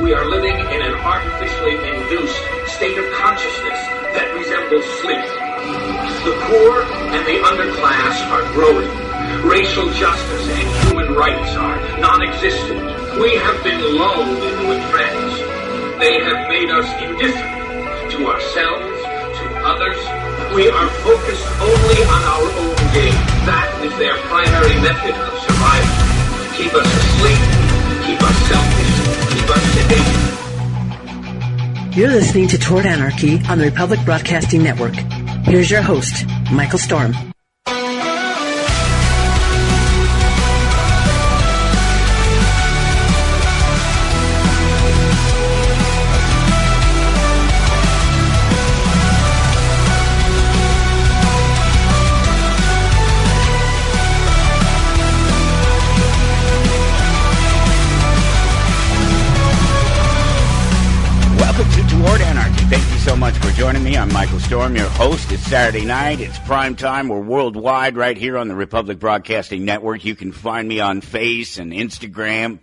We are living in an artificially induced state of consciousness that resembles sleep. The poor and the underclass are growing. Racial justice and human rights are non-existent. We have been lulled into a trance. They have made us indifferent to ourselves, to others. We are focused only on our own gain. That is their primary method of survival. Keep us asleep, keep us selfish, keep us sedated. You're listening to Toward Anarchy on the Republic Broadcasting Network. Here's your host, Michael Storm. Thank you so much for joining me. I'm Michael Storm, your host. It's Saturday night. It's prime time. We're worldwide right here on the Republic Broadcasting Network. You can find me on Facebook and Instagram.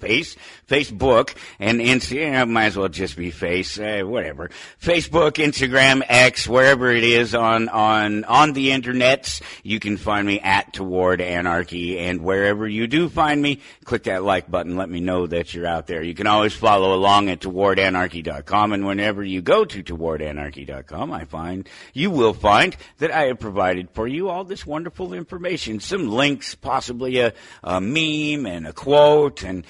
Might as well just be whatever. Facebook, Instagram, X, wherever it is on the internets. You can find me at Toward Anarchy, and wherever you do find me, click that like button. Let me know that you're out there. You can always follow along at towardanarchy.com, and whenever you go to towardanarchy.com, you will find that I have provided for you all this wonderful information, some links, possibly a meme and a quote, and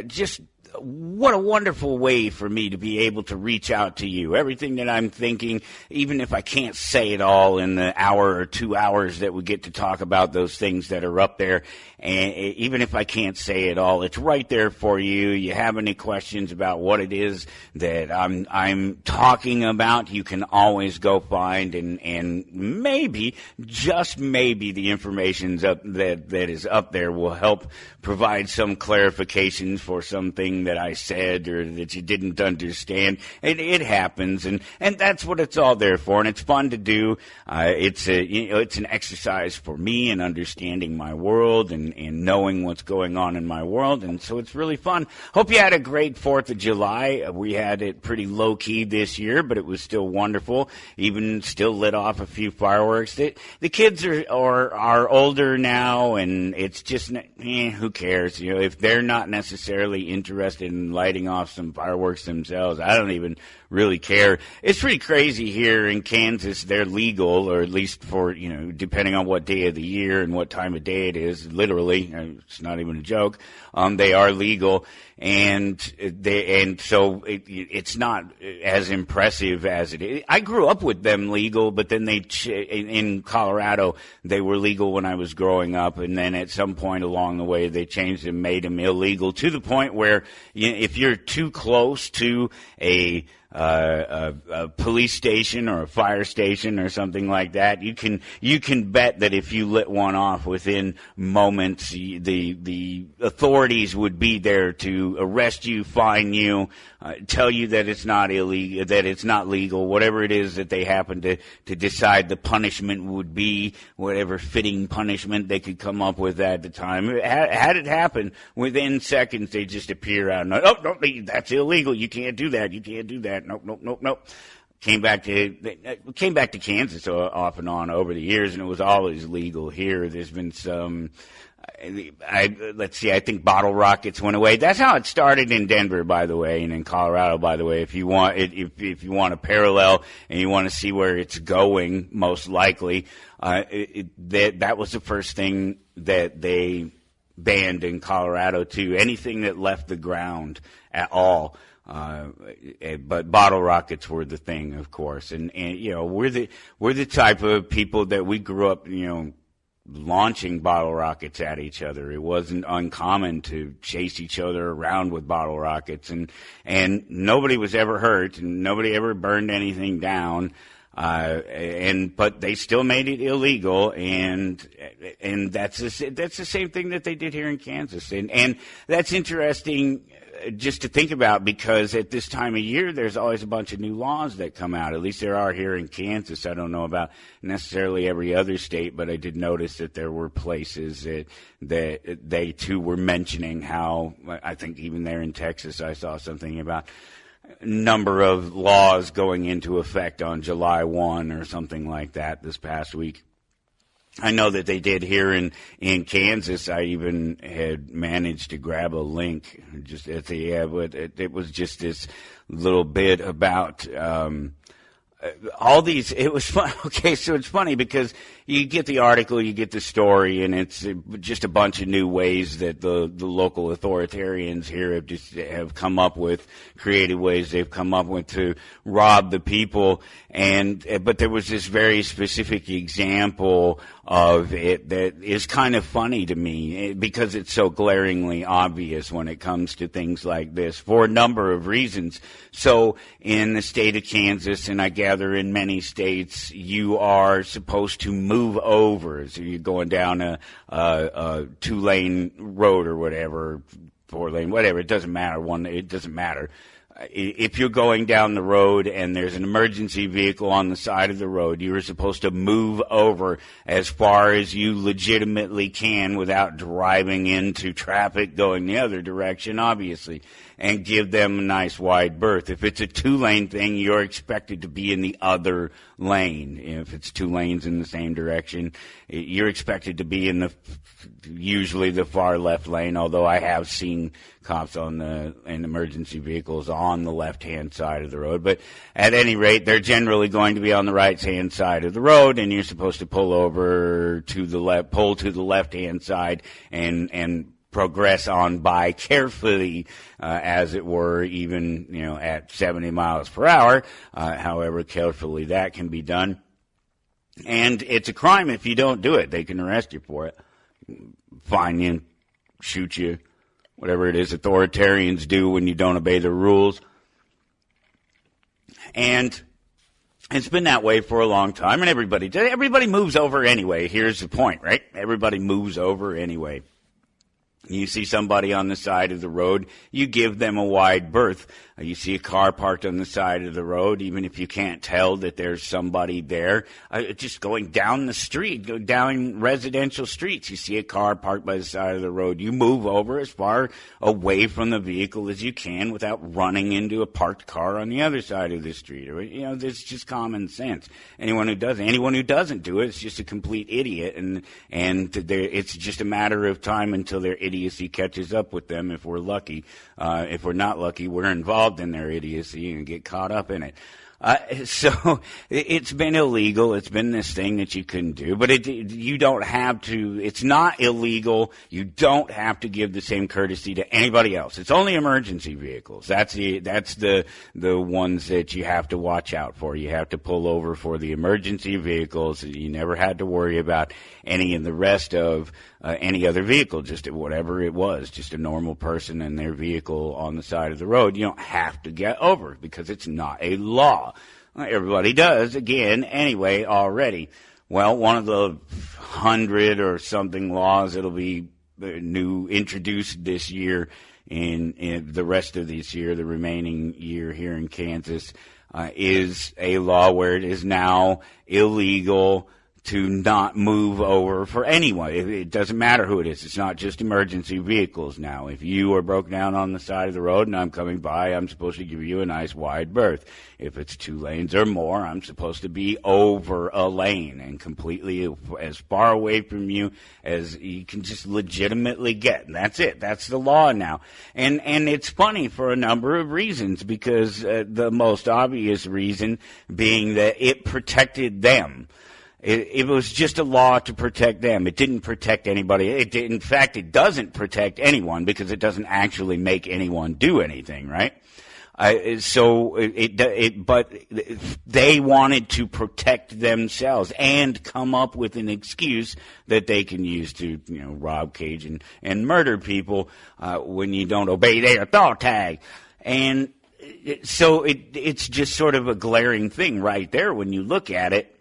just what a wonderful way for me to be able to reach out to you. Everything that I'm thinking, even if I can't say it all in the hour or 2 hours that we get to talk about those things that are up there, and even if I can't say it all, it's right there for you. You have any questions about what it is that I'm talking about, you can always go find, and maybe, just maybe, the information's up that is up there will help provide some clarifications for something that I said or that you didn't understand. It happens, and that's what it's all there for, and it's fun to do. It's an exercise for me in understanding my world and knowing what's going on in my world, and so it's really fun. Hope you had a great 4th of July. We had it pretty low-key this year, but it was still wonderful. Even still lit off a few fireworks. The kids are older now, and it's just, who cares? If they're not necessarily interested in lighting off some fireworks themselves, I don't even really care. It's pretty crazy here in Kansas. They're legal, or at least for, depending on what day of the year and what time of day it is, literally, it's not even a joke, they are legal, and so it's not as impressive as it is. I grew up with them legal, but then in Colorado, they were legal when I was growing up, and then at some point along the way, they changed and made them illegal, to the point where if you're too close to a police station or a fire station or something like that, you can bet that if you lit one off within moments, the authorities would be there to arrest you, fine you, tell you that it's not illegal, that it's not legal, whatever it is that they happen to decide the punishment would be, whatever fitting punishment they could come up with at the time. Had it happen, within seconds they just appear out and, oh, no, that's illegal, you can't do that, nope. Came back to Kansas off and on over the years, and it was always legal here. There's been some, I think bottle rockets went away. That's how it started in Denver, by the way, and in Colorado, by the way. If you want a parallel and you want to see where it's going, most likely, that was the first thing that they banned in Colorado too. Anything that left the ground at all. But bottle rockets were the thing, of course, and we're the type of people that we grew up, launching bottle rockets at each other. It wasn't uncommon to chase each other around with bottle rockets, and nobody was ever hurt, and nobody ever burned anything down. But they still made it illegal, and that's the same thing that they did here in Kansas, and that's interesting just to think about, because at this time of year there's always a bunch of new laws that come out. At least there are here in Kansas. I don't know about necessarily every other state, but I did notice that there were places that they too were mentioning how, I think even there in Texas I saw something about number of laws going into effect on July 1 or something like that this past week. I know that they did here in Kansas. I even had managed to grab a link just at the, but it was just this little bit about, all these. It was fun. Okay, so it's funny because you get the article, you get the story, and it's just a bunch of new ways that the local authoritarians here have come up with, creative ways they've come up with to rob the people. But there was this very specific example of it that is kind of funny to me because it's so glaringly obvious when it comes to things like this for a number of reasons. So in the state of Kansas, and I gather in many states, you are supposed to move over. So you're going down a 2-lane road or whatever, 4-lane, whatever. It doesn't matter. It doesn't matter. If you're going down the road and there's an emergency vehicle on the side of the road, you are supposed to move over as far as you legitimately can without driving into traffic going the other direction, obviously, and give them a nice wide berth. If it's a 2-lane thing, you're expected to be in the other lane. If it's 2 lanes in the same direction, you're expected to be in usually the far left lane, although I have seen cops in emergency vehicles on the left-hand side of the road. But at any rate, they're generally going to be on the right-hand side of the road, and you're supposed to pull over to the left, pull to the left-hand side and progress on by carefully, as it were, even, at 70 miles per hour, however carefully that can be done. And it's a crime if you don't do it. They can arrest you for it, fine you, shoot you, whatever it is authoritarians do when you don't obey the rules. And it's been that way for a long time, and everybody moves over anyway. Here's the point, right? Everybody moves over anyway. You see somebody on the side of the road, you give them a wide berth. You see a car parked on the side of the road, even if you can't tell that there's somebody there. Just going down the street, go down residential streets, you see a car parked by the side of the road. You move over as far away from the vehicle as you can without running into a parked car on the other side of the street. It's just common sense. Anyone who doesn't do it is just a complete idiot, and it's just a matter of time until their idiocy catches up with them if we're lucky. If we're not lucky, we're involved in their idiocy and get caught up in it. So it's been illegal. It's been this thing that you couldn't do, but you don't have to. It's not illegal. You don't have to give the same courtesy to anybody else. It's only emergency vehicles. That's the ones that you have to watch out for. You have to pull over for the emergency vehicles. You never had to worry about any of the rest of any other vehicle, just whatever it was, just a normal person and their vehicle on the side of the road. You don't have to get over because it's not a law. Everybody does, again, anyway, already. Well, one of the 100 or something laws that'll be introduced this year, in the rest of this year, the remaining year here in Kansas, is a law where it is now illegal to not move over for anyone. It doesn't matter who it is. It's not just emergency vehicles now. If you are broken down on the side of the road and I'm coming by, I'm supposed to give you a nice wide berth. If it's 2 lanes or more, I'm supposed to be over a lane and completely as far away from you as you can just legitimately get. And that's it. That's the law now. And it's funny for a number of reasons, because the most obvious reason being that it protected them. It was just a law to protect them. It didn't protect anybody. In fact, it doesn't protect anyone because it doesn't actually make anyone do anything, right? But they wanted to protect themselves and come up with an excuse that they can use to, rob, cage, and murder people when you don't obey their thought tag. And So it's just sort of a glaring thing right there when you look at it.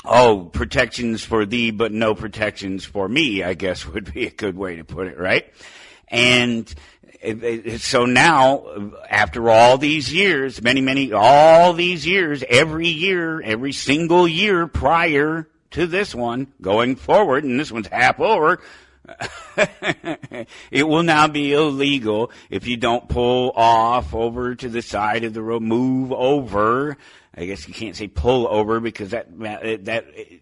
Oh, protections for thee, but no protections for me, I guess would be a good way to put it, right? And so now, after all these years, all these years, every single year prior to this one, going forward, and this one's half over, it will now be illegal if you don't pull off over to the side of the road, move over. I guess you can't say pull over because that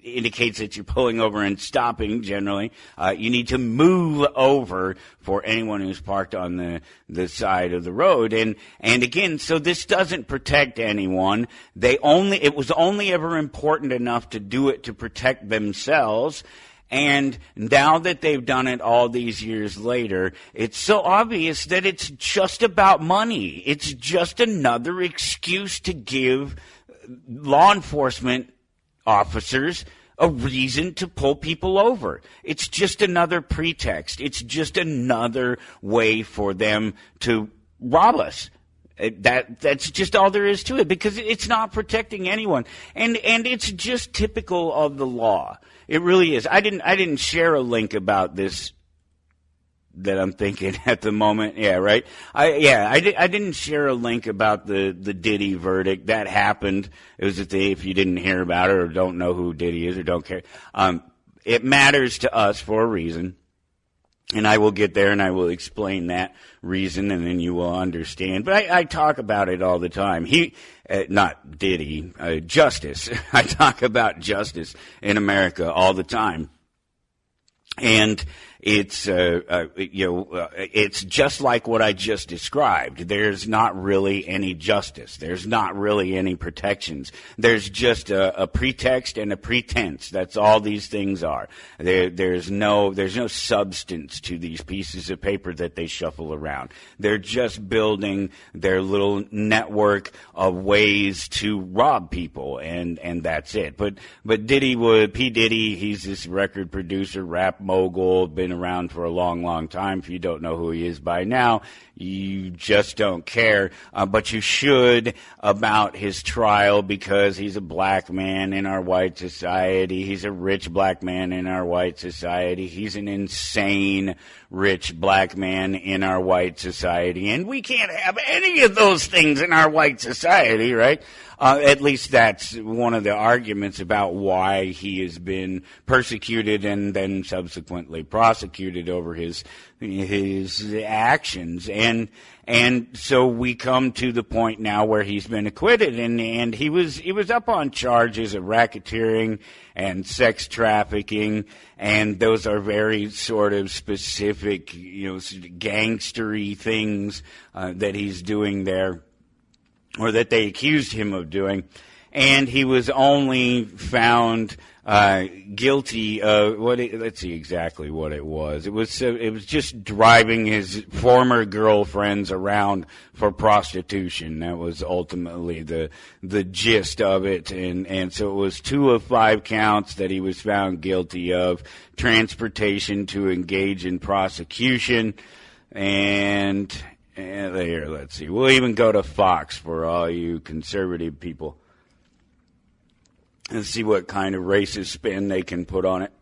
indicates that you're pulling over and stopping generally. You need to move over for anyone who's parked on the side of the road. And again, so this doesn't protect anyone. It was only ever important enough to do it to protect themselves. And now that they've done it all these years later, it's so obvious that it's just about money. It's just another excuse to give law enforcement officers a reason to pull people over. It's just another pretext. It's just another way for them to rob us. That's just all there is to it, because it's not protecting anyone. And it's just typical of the law. It really is. I didn't share a link about this that I'm thinking at the moment. Yeah, right. I didn't share a link about the Diddy verdict. That happened. It was if you didn't hear about it or don't know who Diddy is or don't care. It matters to us for a reason. And I will get there and I will explain that reason, and then you will understand. But I talk about it all the time. Not Diddy, justice. I talk about justice in America all the time. And it's just like what I just described. There's not really any justice. There's not really any protections. There's just a pretext and a pretense. That's all these things are. There's no substance to these pieces of paper that they shuffle around. They're just building their little network of ways to rob people, and that's it. But P. Diddy, he's this record producer, rap mogul, been around for a long, long time. If you don't know who he is by now, you just don't care. But you should about his trial, because he's a black man in our white society. He's a rich black man in our white society. He's an insane rich black man in our white society. And we can't have any of those things in our white society, right? At least that's one of the arguments about why he has been persecuted and then subsequently prosecuted over his actions. And so we come to the point now where he's been acquitted, and he was up on charges of racketeering and sex trafficking, and those are very sort of specific, gangstery things that he's doing there, or that they accused him of doing. And he was only found guilty of let's see exactly what it was. It was just driving his former girlfriends around for prostitution. That was ultimately the gist of it. And so it was 2 of 5 counts that he was found guilty of: transportation to engage in prosecution, and here, let's see. We'll even go to Fox for all you conservative people. Let's see what kind of racist spin they can put on it.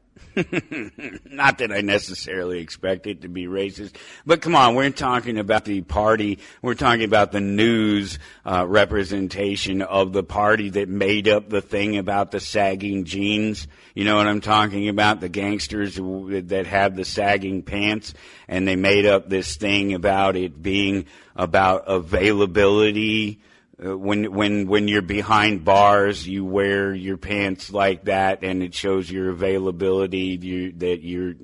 Not that I necessarily expect it to be racist, but come on, we're talking about the party. We're talking about the news representation of the party that made up the thing about the sagging jeans. You know what I'm talking about? The gangsters that have the sagging pants, and they made up this thing about it being about availability. When you're behind bars, you wear your pants like that, and it shows your availability, that you're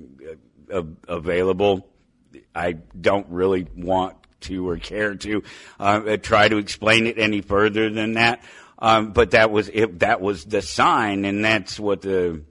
available. I don't really want to or care to try to explain it any further than that. But that was it. That was the sign, and that's what the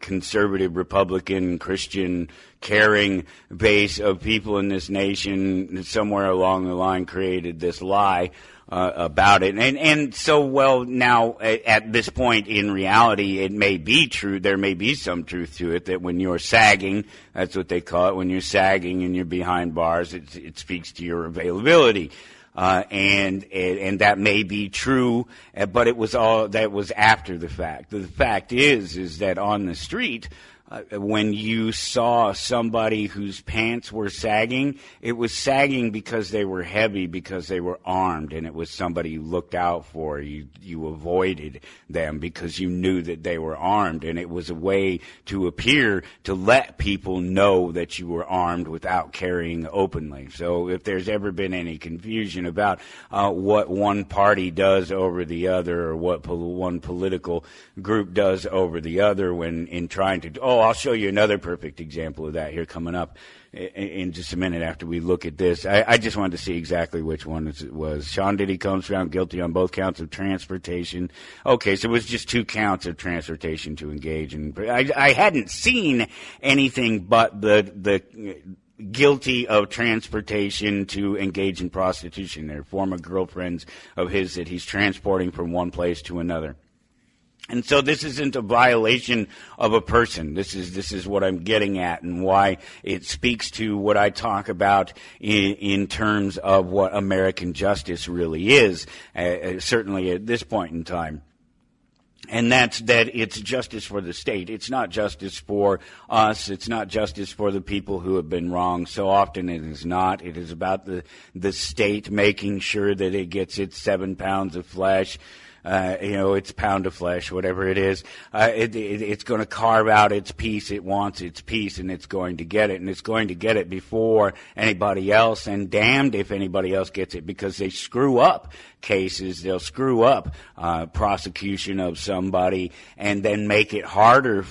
conservative, Republican, Christian, caring base of people in this nation somewhere along the line created this lie about it. And so, well, now at this point in reality, it may be true. There may be some truth to it that when you're sagging, that's what they call it, when you're sagging and you're behind bars, it speaks to your availability. And that may be true, but that was after the fact. The fact is that on the street, when you saw somebody whose pants were sagging, it was sagging because they were heavy, because they were armed, and it was somebody you looked out for. You avoided them because you knew that they were armed, and it was a way to appear to let people know that you were armed without carrying openly. So if there's ever been any confusion about what one party does over the other, or what one political group does over the other when in trying to, I'll show you another perfect example of that here coming up in just a minute after we look at this. I just wanted to see exactly which one it was. Sean Diddy Combs found guilty on both counts of transportation. Okay, so it was just 2 counts of transportation to engage in. I hadn't seen anything but the guilty of transportation to engage in prostitution. They're former girlfriends of his that he's transporting from one place to another. And so this isn't a violation of a person. This is what I'm getting at, and why it speaks to what I talk about in terms of what American justice really is, certainly at this point in time. And that's that it's justice for the state. It's not justice for us. It's not justice for the people who have been wronged. So often it is not. It is about the state making sure that it gets its 7 pounds of flesh. It's pound of flesh, whatever it is. It's going to carve out its piece. It wants its piece, and it's going to get it. And it's going to get it before anybody else, and damned if anybody else gets it, because they screw up cases. They'll screw up prosecution of somebody, and then make it harder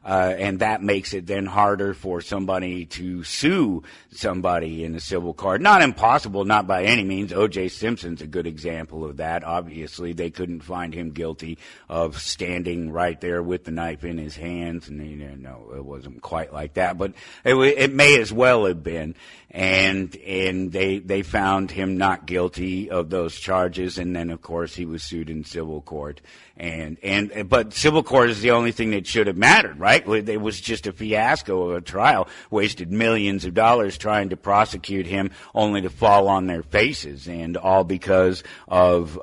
and that makes it then harder for somebody to sue somebody in a civil court. Not impossible, not by any means. O.J. Simpson's a good example of that. Obviously, they couldn't find him guilty of standing right there with the knife in his hands, and no, it wasn't quite like that, but it may as well have been. And they found him not guilty of those charges, and then of course he was sued in civil court. But civil court is the only thing that should have mattered, right? It was just a fiasco of a trial, wasted millions of dollars trying to prosecute him, only to fall on their faces, and all because of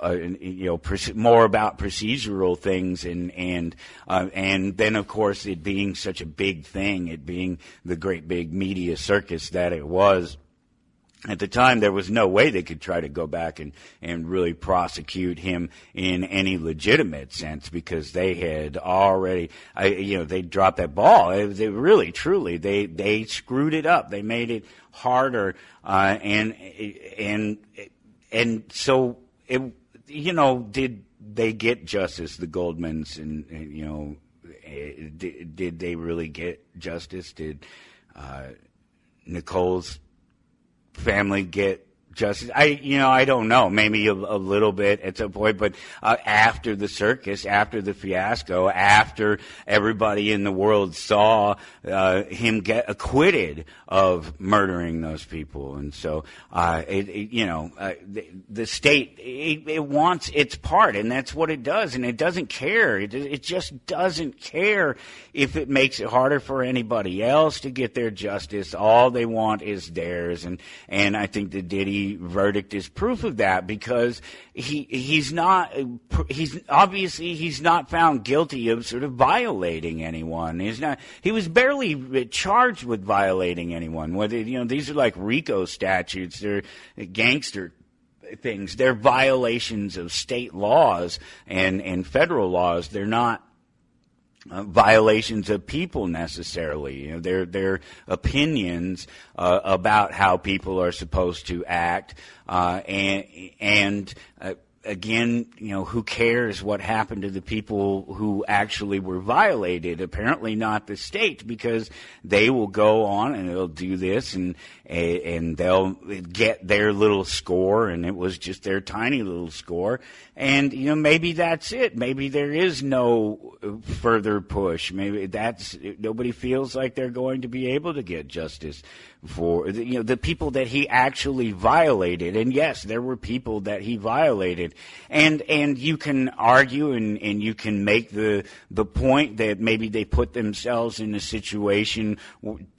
more about procedural things, and then of course it being such a big thing, it being the great big media circus that it was. At the time, there was no way they could try to go back and really prosecute him in any legitimate sense, because they had already, they dropped that ball. They really, truly, they screwed it up. They made it harder, and so did they get justice? The Goldmans, and did they really get justice? Did Nicole's family get justice? I don't know. Maybe a little bit at some point, but after the circus, after the fiasco, after everybody in the world saw him get acquitted of murdering those people, and so the state it wants its part, and that's what it does, and it doesn't care. It just doesn't care if it makes it harder for anybody else to get their justice. All they want is theirs, and I think the Diddy verdict is proof of that, because he's not found guilty of sort of violating anyone. He was barely charged with violating anyone. Whether these are like RICO statutes, they're gangster things, they're violations of state laws and federal laws. They're not violations of people necessarily. Their opinions about how people are supposed to act, and again, who cares what happened to the people who actually were violated? Apparently not the state, because they will go on and they'll do this and they'll get their little score, and it was just their tiny little score. And, maybe that's it. Maybe there is no further push. Maybe nobody feels like they're going to be able to get justice for, the people that he actually violated. And yes, there were people that he violated. And you can argue and you can make the point that maybe they put themselves in a situation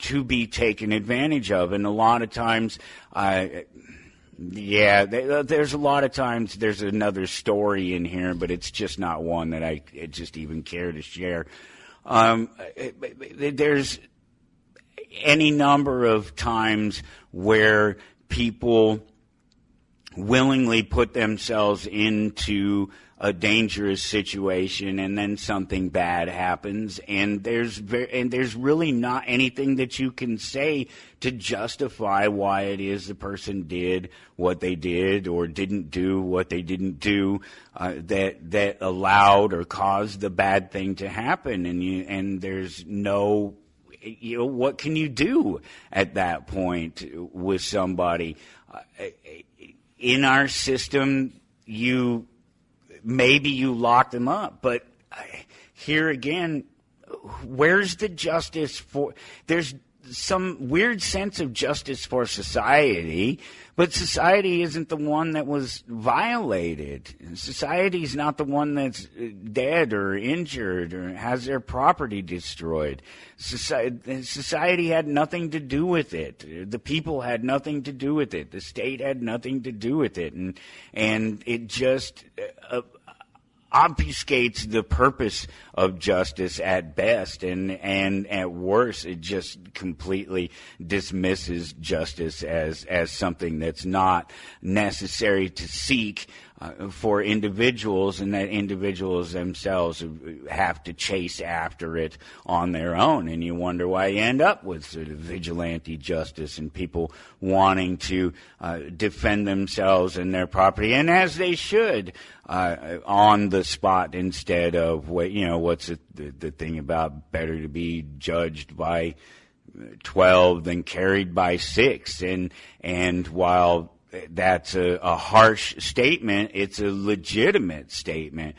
to be taken advantage of. And a lot of times, there's a lot of times there's another story in here, but it's just not one that I just even care to share. There's any number of times where people willingly put themselves into a dangerous situation, and then something bad happens, and there's really not anything that you can say to justify why it is the person did what they did or didn't do what they didn't do, that allowed or caused the bad thing to happen. And there's no, what can you do at that point with somebody? In our system, maybe you lock them up, but here again, where's the justice for? There's some weird sense of justice for society, but society isn't the one that was violated. Society's not the one that's dead or injured or has their property destroyed. Society had nothing to do with it. The people had nothing to do with it. The state had nothing to do with it, and it just obfuscates the purpose of justice at best, and at worst, it just completely dismisses justice as something that's not necessary to seek for individuals, and that individuals themselves have to chase after it on their own. And you wonder why you end up with sort of vigilante justice and people wanting to defend themselves and their property, and as they should, on the spot, instead of what's the thing about better to be judged by 12 than carried by 6, and while that's a harsh statement, it's a legitimate statement,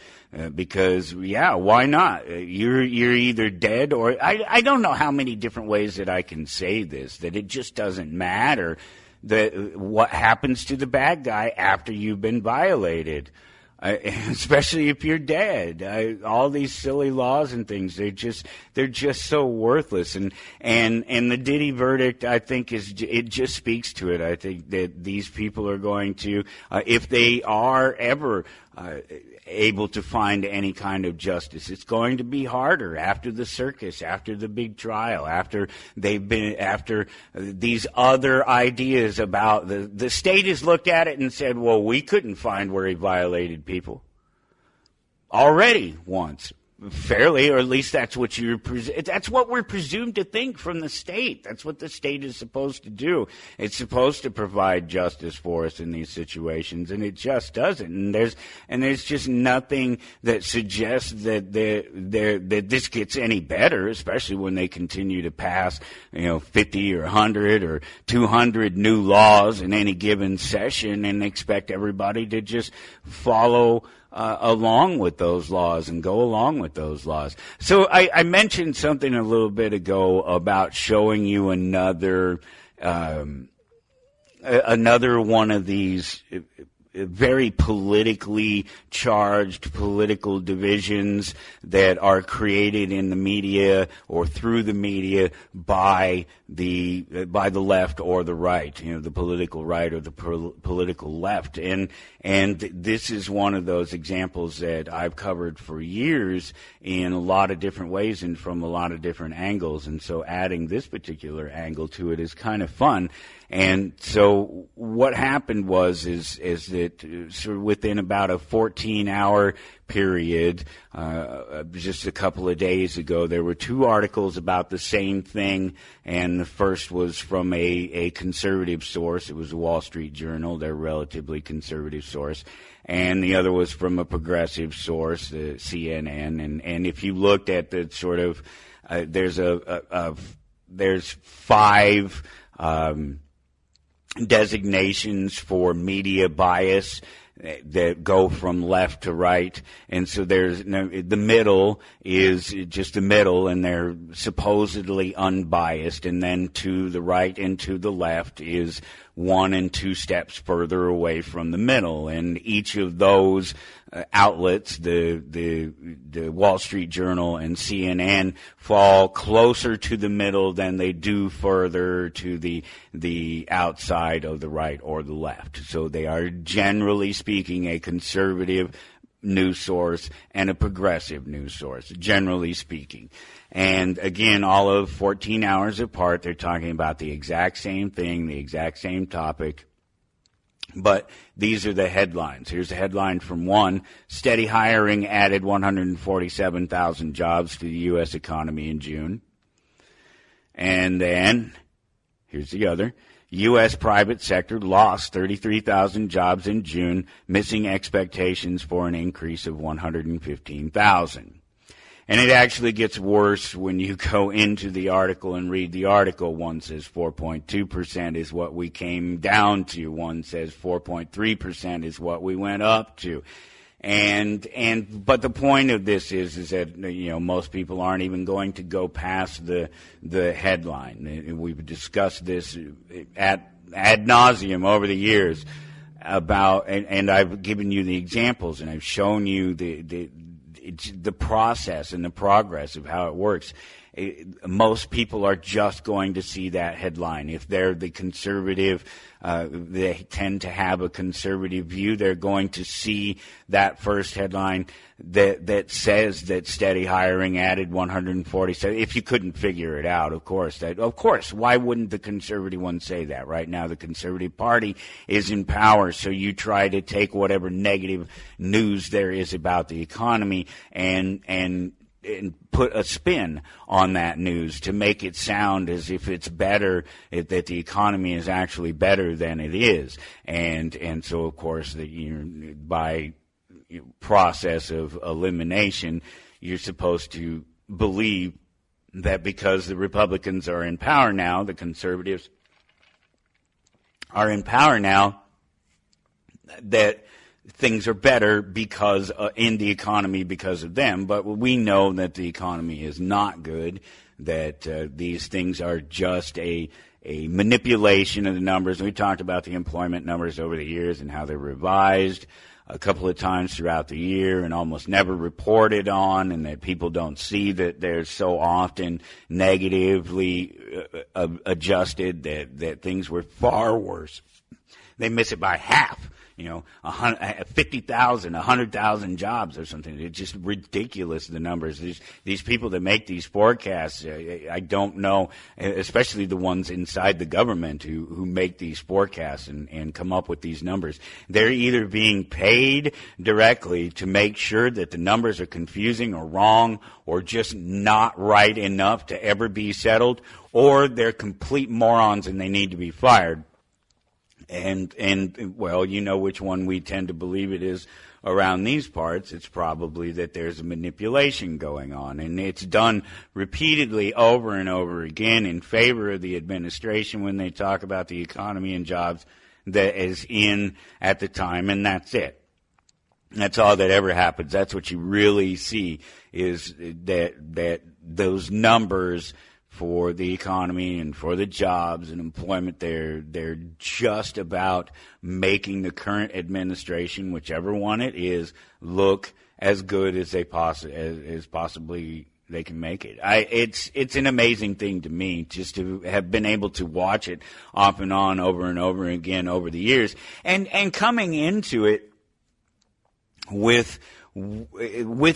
because why not? You're either dead or I don't know how many different ways that I can say this, that it just doesn't matter that what happens to the bad guy after you've been violated. Especially if you're dead. All these silly laws and things, they're just so worthless. And the Diddy verdict, I think, it just speaks to it. I think that these people are going to, if they are ever able to find any kind of justice, it's going to be harder after the circus, after the big trial, after these other ideas about the state has looked at it and said, well, we couldn't find where he violated people already once. Fairly, or at least that's what that's what we're presumed to think from the state. That's what the state is supposed to do. It's supposed to provide justice for us in these situations, and it just doesn't. And there's just nothing that suggests that this gets any better, especially when they continue to pass 50 or 100 or 200 new laws in any given session, and expect everybody to just follow along with those laws and go along with those laws. So I mentioned something a little bit ago about showing you another one of these very politically charged political divisions that are created in the media or through the media by the left or the right, the political right or the political left. And this is one of those examples that I've covered for years in a lot of different ways and from a lot of different angles. And so adding this particular angle to it is kind of fun. And so what happened is that sort of within about a 14-hour period. Just a couple of days ago, there were two articles about the same thing, and the first was from a conservative source. It was the Wall Street Journal, their relatively conservative source, and the other was from a progressive source, the CNN. And if you looked at the sort of, there's 5 designations for media bias that go from left to right, and so there's the middle is just the middle, and they're supposedly unbiased, and then to the right and to the left is 1 and 2 steps further away from the middle, and each of those outlets, the Wall Street Journal and CNN, fall closer to the middle than they do further to the outside of the right or the left. So they are, generally speaking, a conservative news source and a progressive news source, generally speaking. And again, all of 14 hours apart, they're talking about the exact same thing, the exact same topic. But these are the headlines. Here's a headline from one: steady hiring added 147,000 jobs to the U.S. economy in June. And then, here's the other: U.S. private sector lost 33,000 jobs in June, missing expectations for an increase of 115,000. And it actually gets worse when you go into the article and read the article. One says 4.2% is what we came down to. One says 4.3% is what we went up to. But the point of this is that, most people aren't even going to go past the headline. We've discussed this ad nauseum over the years about, and I've given you the examples, and I've shown you the process and the progress of how it works. Most people are just going to see that headline. If they're the conservative, they tend to have a conservative view. They're going to see that first headline that says that steady hiring added 147. If you couldn't figure it out, of course, why wouldn't the conservative one say that? Right now, the Conservative Party is in power, so you try to take whatever negative news there is about the economy and put a spin on that news to make it sound as if it's better, that the economy is actually better than it is. And so, of course, by process of elimination, you're supposed to believe that because the Republicans are in power now, the conservatives are in power now, that things are better because in the economy because of them. But we know that the economy is not good, that these things are just a manipulation of the numbers. We talked about the employment numbers over the years and how they're revised a couple of times throughout the year and almost never reported on, and that people don't see that they're so often negatively adjusted, that things were far worse. They miss it by half. 50,000, 100,000 jobs or something. It's just ridiculous, the numbers. These people that make these forecasts, I don't know, especially the ones inside the government who make these forecasts and come up with these numbers. They're either being paid directly to make sure that the numbers are confusing or wrong or just not right enough to ever be settled, or they're complete morons and they need to be fired. And well, you know which one we tend to believe it is around these parts. It's probably that there's a manipulation going on, and it's done repeatedly over and over again in favor of the administration when they talk about the economy and jobs that is in at the time, and that's it. That's all that ever happens. That's what you really see, is that those numbers for the economy and for the jobs and employment, they're just about making the current administration, whichever one it is, look as good as they possibly they can make it. It's an amazing thing to me just to have been able to watch it off and on over and over again over the years, and coming into it with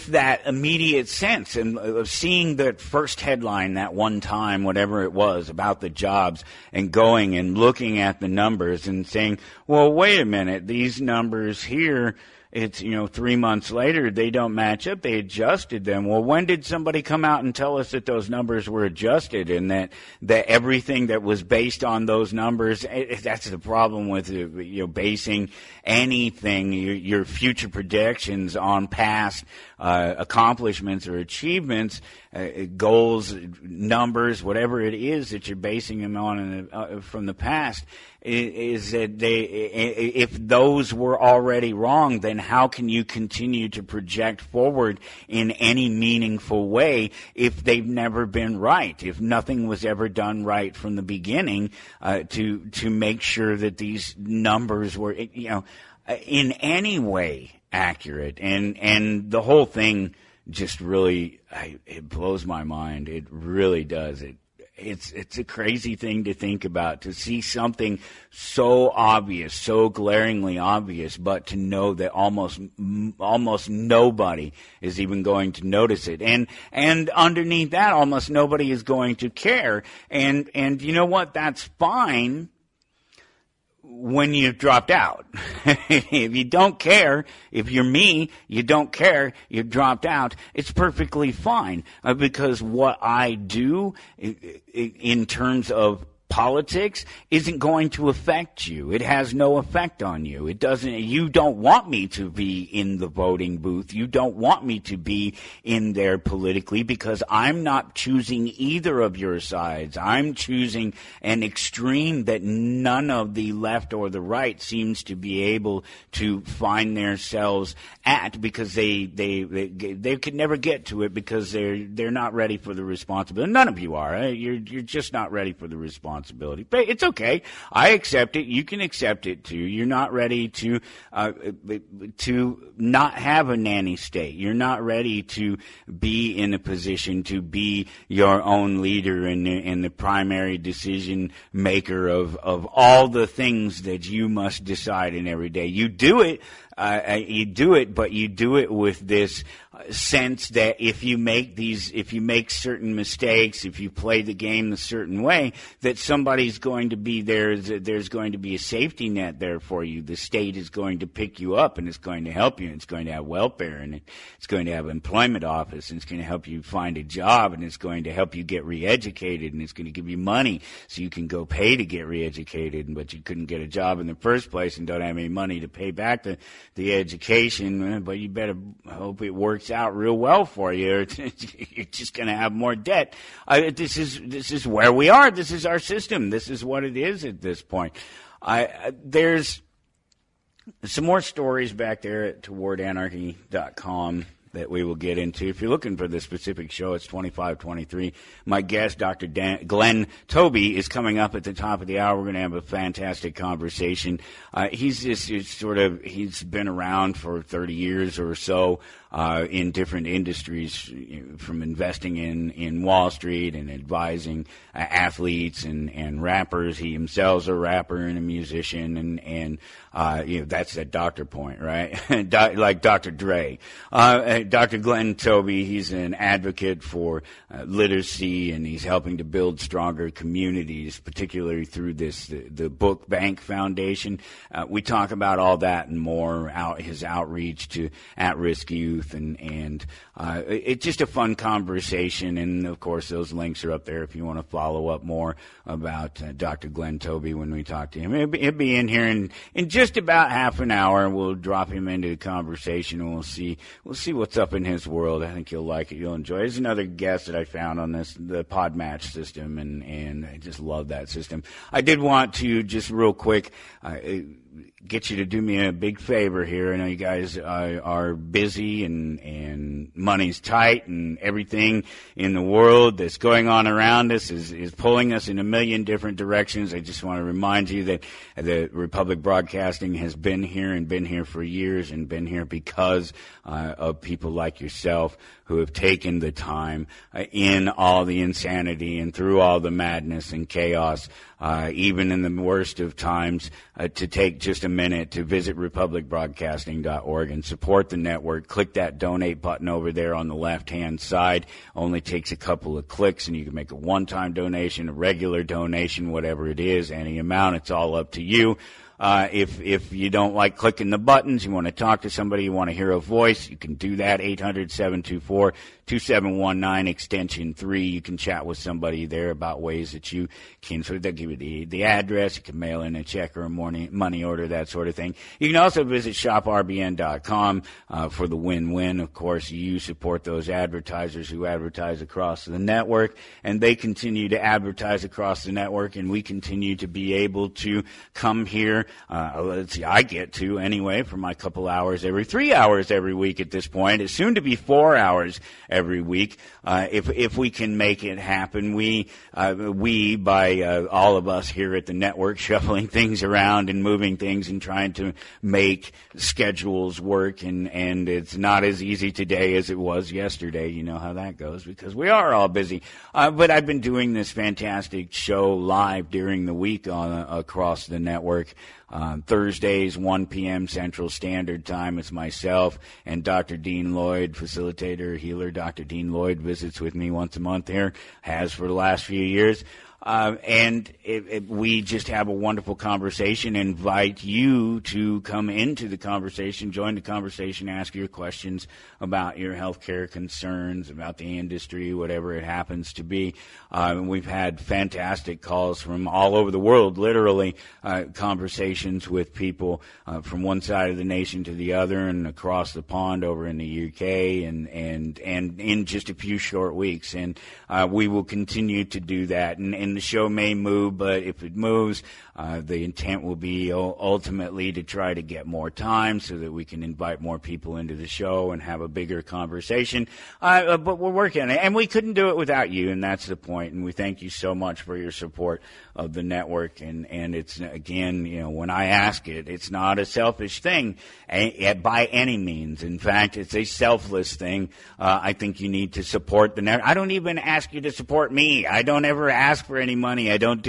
that immediate sense and of seeing that first headline that one time, whatever it was, about the jobs, and going and looking at the numbers and saying, well, wait a minute, these numbers here, It's, 3 months later, they don't match up. They adjusted them. Well, when did somebody come out and tell us that those numbers were adjusted and that everything that was based on those numbers, that's the problem with, basing anything, your future predictions on past accomplishments or achievements, goals, numbers, whatever it is that you're basing them on from the past, is that if those were already wrong, then how can you continue to project forward in any meaningful way if they've never been right, if nothing was ever done right from the beginning to make sure that these numbers were, in any way accurate? And the whole thing just really, it blows my mind. It really does. It's a crazy thing to think about, to see something so obvious, so glaringly obvious, but to know that almost nobody is even going to notice it. And underneath that, almost nobody is going to care. And you know what? That's fine when you've dropped out. If you don't care, if you're me, you don't care, you've dropped out, it's perfectly fine. Because what I do in terms of politics isn't going to affect you. It has no effect on you. It doesn't. You don't want me to be in the voting booth. You don't want me to be in there politically, because I'm not choosing either of your sides. I'm choosing an extreme that none of the left or the right seems to be able to find themselves at, because they could never get to it, because they're not ready for the responsibility. None of you are. You're just not ready for the responsibility. But it's okay. I accept it. You can accept it too. You're not ready to not have a nanny state. You're not ready to be in a position to be your own leader and the primary decision maker of all the things that you must decide in every day. You do it. But you do it with this sense that if you make certain mistakes, if you play the game a certain way, that somebody's going to be there. There's going to be a safety net there for you. The state is going to pick you up, and it's going to help you. And it's going to have welfare, and it's going to have employment office, and it's going to help you find a job, and it's going to help you get reeducated, and it's going to give you money so you can go pay to get reeducated, but you couldn't get a job in the first place and don't have any money to pay back the education, but you better hope it works out real well for you, or you're just going to have more debt. This is where we are. This is our system. This is what it is at this point. There's some more stories back there at towardanarchy.com that we will get into. If you're looking for the specific show, it's 2523. My guest, Dr. Glenn Toby, is coming up at the top of the hour. We're going to have a fantastic conversation. He's been around for 30 years or so in different industries, from investing in Wall Street and advising athletes and rappers. He himself's a rapper and a musician, and that's that doctor point, right? Like Dr. Dre. Dr. Glenn Toby, he's an advocate for literacy, and he's helping to build stronger communities, particularly through the Book Bank Foundation. We talk about all that and more, his outreach to at-risk youth, and it's just a fun conversation. And of course, those links are up there if you want to follow up more about Dr. Glenn Toby when we talk to him. He'll be in here in just about half an hour. We'll drop him into the conversation, and we'll see what's up in his world. I think you'll like it. You'll enjoy it. There's another guest that I found on the pod match system, and I just love that system. I did want to just real quick get you to do me a big favor here. I know you guys are busy and money's tight, and everything in the world that's going on around us is pulling us in a million different directions. I just want to remind you that the Republic Broadcasting has been here for years, and been here because of people like yourself who have taken the time in all the insanity and through all the madness and chaos, even in the worst of times, to take just a minute to visit republicbroadcasting.org and support the network. Click that donate button over there on the left-hand side. Only takes a couple of clicks, and you can make a one-time donation, a regular donation, whatever it is, any amount. It's all up to you. If you don't like clicking the buttons, you want to talk to somebody, you want to hear a voice, you can do that. 800-724-2719 extension 3. You can chat with somebody there about ways that you can. So they'll give you the address. You can mail in a check or a money order, that sort of thing. You can also visit shoprbn.com for the win-win. Of course, you support those advertisers who advertise across the network, and they continue to advertise across the network, and we continue to be able to come here. Let's see, I get to anyway for my couple hours 3 hours every week at this point. It's soon to be 4 hours every week. If we can make it happen, we by all of us here at the network shuffling things around and moving things and trying to make schedules work, and it's not as easy today as it was yesterday. You know how that goes because we are all busy. But I've been doing this fantastic show live during the week across the network. Thursdays, 1 p.m. Central Standard Time. It's myself and Dr. Dean Lloyd, facilitator, healer. Dr. Dean Lloyd visits with me once a month here, has for the last few years. And we just have a wonderful conversation. Invite you to come into the conversation, join the conversation, ask your questions about your healthcare concerns, about the industry, whatever it happens to be. We've had fantastic calls from all over the world, literally, conversations with people from one side of the nation to the other and across the pond over in the UK and in just a few short weeks. And we will continue to do that. And the show may move, but if it moves, the intent will be ultimately to try to get more time so that we can invite more people into the show and have a bigger conversation. But we're working on it, and we couldn't do it without you, and that's the point. And we thank you so much for your support of the network. And it's, again, you know, when I ask it, it's not a selfish thing by any means. In fact, it's a selfless thing. I think you need to support the network. I don't even ask you to support me. I don't ever ask for any money. I don't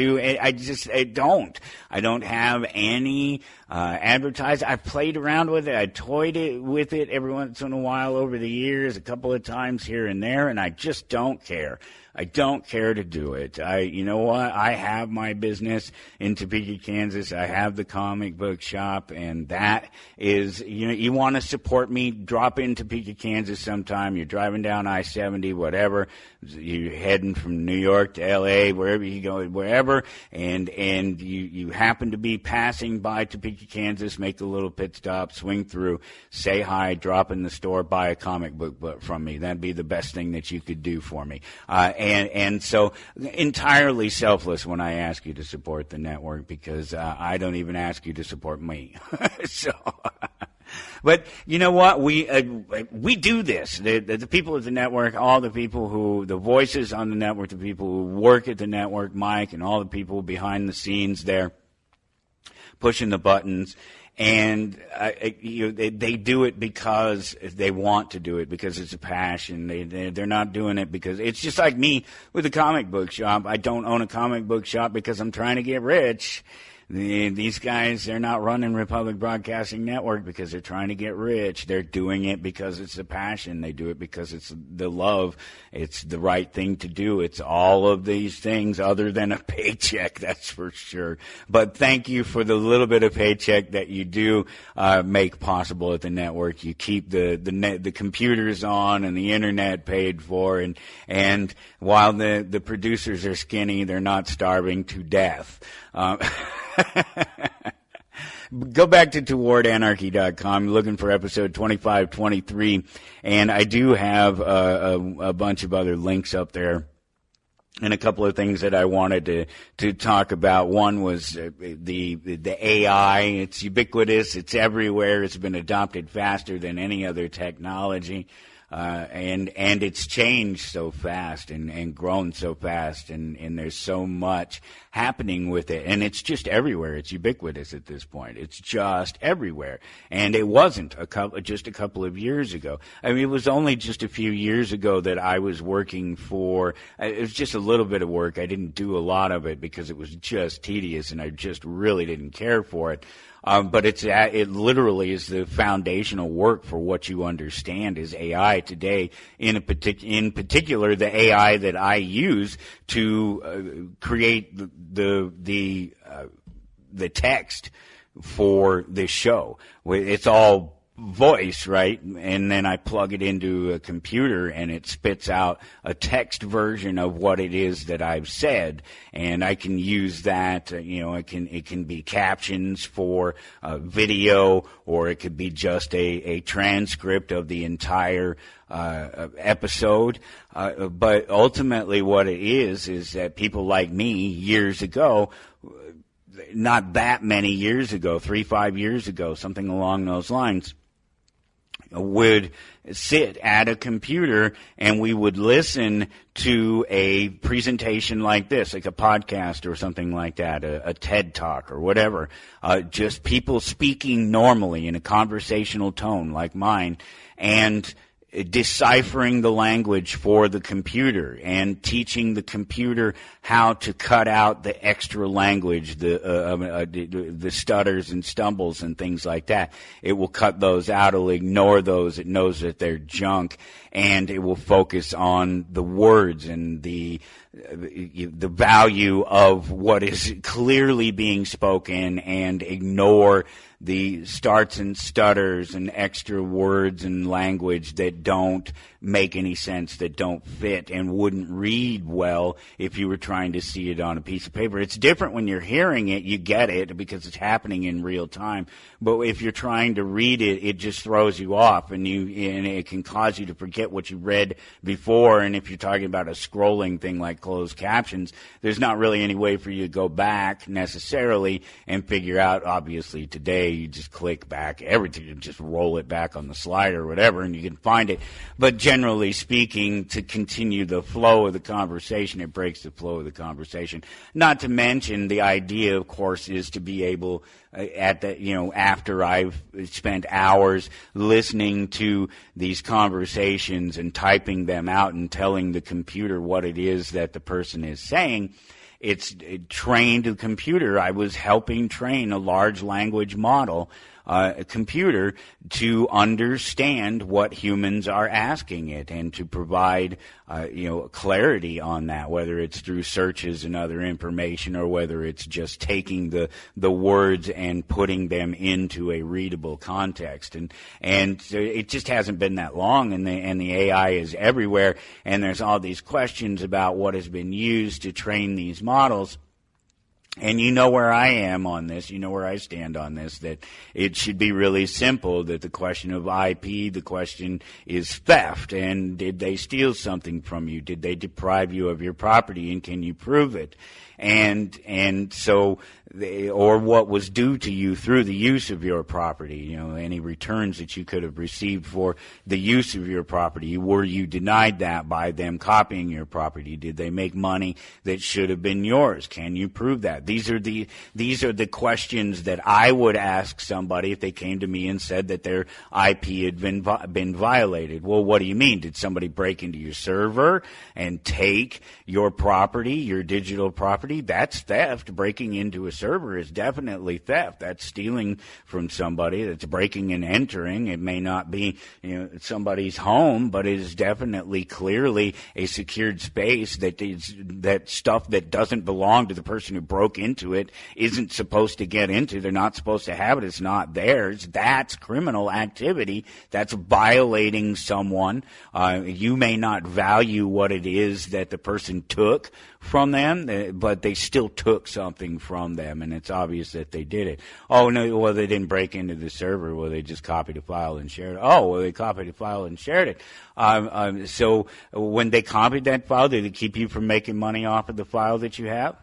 have any advertising. I've played around with it. I toyed with it every once in a while over the years, a couple of times here and there, and I just don't care. I don't care to do it. You know what? I have my business in Topeka, Kansas. I have the comic book shop, and that is, you know, you want to support me, drop in Topeka, Kansas sometime. You're driving down I-70, whatever. You're heading from New York to L.A., wherever you go, wherever, and you happen to be passing by Topeka, Kansas, make a little pit stop, swing through, say hi, drop in the store, buy a comic book from me. That'd be the best thing that you could do for me. And so entirely selfless when I ask you to support the network, because I don't even ask you to support me. So, but you know what? We do this. The people at the network, all the people the voices on the network, the people who work at the network, Mike, and all the people behind the scenes there, pushing the buttons. And they do it because they want to do it, because it's a passion. They're not doing it because it's just like me with a comic book shop. I don't own a comic book shop because I'm trying to get rich. These guys, they're not running Republic Broadcasting Network because they're trying to get rich. They're doing it because it's a passion. They do it because it's the love. It's the right thing to do. It's all of these things other than a paycheck, that's for sure. But thank you for the little bit of paycheck that you do make possible at the network. You keep the computers on and the internet paid for, and while the producers are skinny, they're not starving to death. Go back to towardanarchy.com, looking for episode 2523, and I do have a bunch of other links up there and a couple of things that I wanted to talk about. One was the AI. It's ubiquitous. It's everywhere. It's been adopted faster than any other technology. And it's changed so fast and grown so fast, and there's so much happening with it, and it's just everywhere. It's ubiquitous at this point. It's just everywhere, and it wasn't just a couple of years ago. I mean, it was only just a few years ago that I was working for. It was just a little bit of work. I didn't do a lot of it because it was just tedious, and I just really didn't care for it. But it literally is the foundational work for what you understand is AI today. In particular, the AI that I use to create the text for this show. It's all voice, right? And then I plug it into a computer and it spits out a text version of what it is that I've said, and I can use that. It can be captions for video, or it could be just a transcript of the entire episode. But ultimately, what it is that people like me years ago, not that many years ago, 3-5 years ago, something along those lines, would sit at a computer and we would listen to a presentation like this, like a podcast or something like that, a TED Talk or whatever, just people speaking normally in a conversational tone like mine, and deciphering the language for the computer and teaching the computer how to cut out the extra language, the stutters and stumbles and things like that. It will cut those out. It'll ignore those. It knows that they're junk, and it will focus on the words and the value of what is clearly being spoken, and ignore the starts and stutters and extra words and language that don't make any sense, that don't fit, and wouldn't read well if you were trying to see it on a piece of paper. It's different when you're hearing it. You get it because it's happening in real time. But if you're trying to read it, it just throws you off, and it can cause you to forget what you read before. And if you're talking about a scrolling thing like closed captions, there's not really any way for you to go back necessarily and figure out. Obviously today you just click back everything, you just roll it back on the slide or whatever, and you can find it. But generally speaking, to continue the flow of the conversation, it breaks the flow of the conversation. Not to mention, the idea, of course, is to be able, after I've spent hours listening to these conversations and typing them out and telling the computer what it is that the person is saying, it's trained the computer. I was helping train a large language model computer to understand what humans are asking it, and to provide clarity on that, whether it's through searches and other information, or whether it's just taking the words and putting them into a readable context. And so it just hasn't been that long, and the AI is everywhere, and there's all these questions about what has been used to train these models. And you know where I am on this, you know where I stand on this, that it should be really simple, that the question of IP, the question is theft, and did they steal something from you? Did they deprive you of your property, and can you prove it? And so, or what was due to you through the use of your property, any returns that you could have received for the use of your property. Were you denied that by them copying your property? Did they make money that should have been yours? Can you prove that? These are the questions that I would ask somebody if they came to me and said that their IP had been violated. Well, what do you mean? Did somebody break into your server and take your property, your digital property? That's theft. Breaking into a server is definitely theft. That's stealing from somebody. That's breaking and entering. It may not be somebody's home, but it is definitely clearly a secured space that stuff that doesn't belong to the person who broke into it isn't supposed to get into. They're not supposed to have it. It's not theirs. That's criminal activity. That's violating someone. You may not value what it is that the person took from them, but they still took something from them, and it's obvious that they did it. Oh, no, well, they didn't break into the server. Well, they just copied a file and shared it. Oh, well, they copied a file and shared it. So when they copied that file, did it keep you from making money off of the file that you have?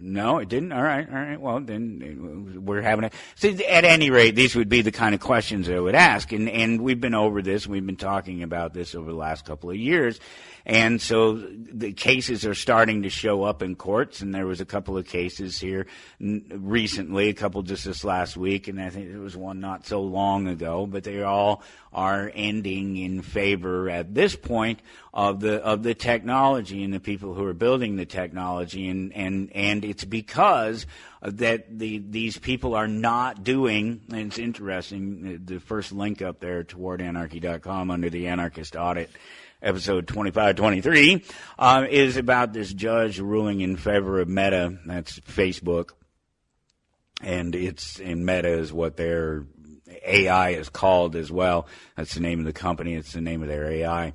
No, it didn't. All right. Well, then we're having a. So at any rate, these would be the kind of questions I would ask, and we've been over this. We've been talking about this over the last couple of years, and so the cases are starting to show up in courts. And there was a couple of cases here recently, a couple just this last week, and I think there was one not so long ago. But they all are ending in favor at this point of the technology and the people who are building the technology, and it's because that these people are not doing, and it's interesting, the first link up there, towardanarchy.com, under the Anarchist Audit, episode 2523, is about this judge ruling in favor of Meta, that's Facebook, and Meta is what their AI is called as well. That's the name of the company. It's the name of their AI.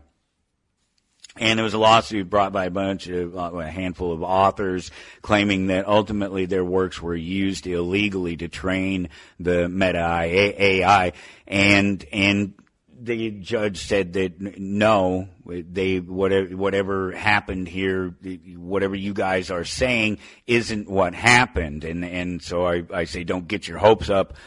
And there was a lawsuit brought by a handful of authors claiming that ultimately their works were used illegally to train the Meta AI. And the judge said that no, whatever happened here, whatever you guys are saying isn't what happened. And so I say don't get your hopes up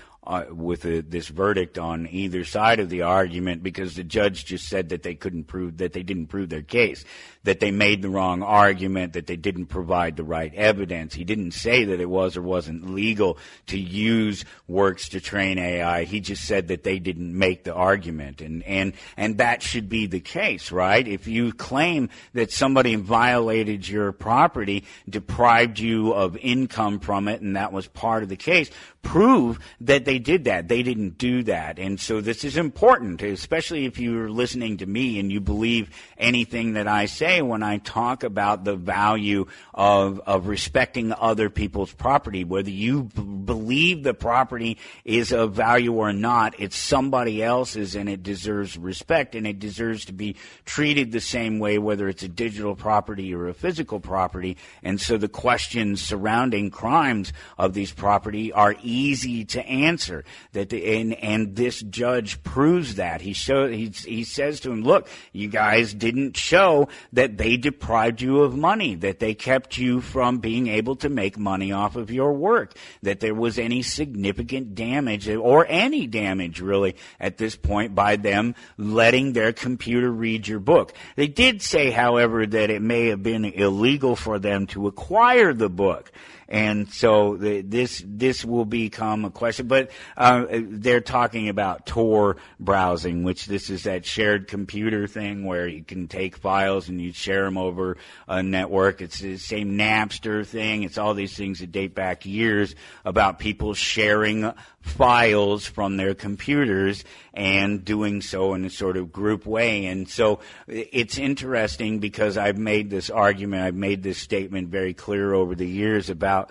with this verdict on either side of the argument, because the judge just said that they didn't prove their case, that they made the wrong argument, that they didn't provide the right evidence. He didn't say that it was or wasn't legal to use works to train AI. He just said that they didn't make the argument, and that should be the case, right? If you claim that somebody violated your property, deprived you of income from it, and that was part of the case, prove that they did that. They didn't do that. And so this is important, especially if you're listening to me and you believe anything that I say when I talk about the value of respecting other people's property. Whether you believe the property is of value or not, it's somebody else's, and it deserves respect, and it deserves to be treated the same way, whether it's a digital property or a physical property. And so the questions surrounding crimes of these property are easy to answer. And this judge proves that. He says to him, look, you guys didn't show that they deprived you of money, that they kept you from being able to make money off of your work, that there was any significant damage, or any damage really at this point, by them letting their computer read your book. They did say, however, that it may have been illegal for them to acquire the book. And so this will become a question. But they're talking about Tor browsing, which this is that shared computer thing where you can take files and you share them over a network. It's the same Napster thing. It's all these things that date back years about people sharing files from their computers and doing so in a sort of group way. And so it's interesting because I've made this argument, I've made this statement very clear over the years about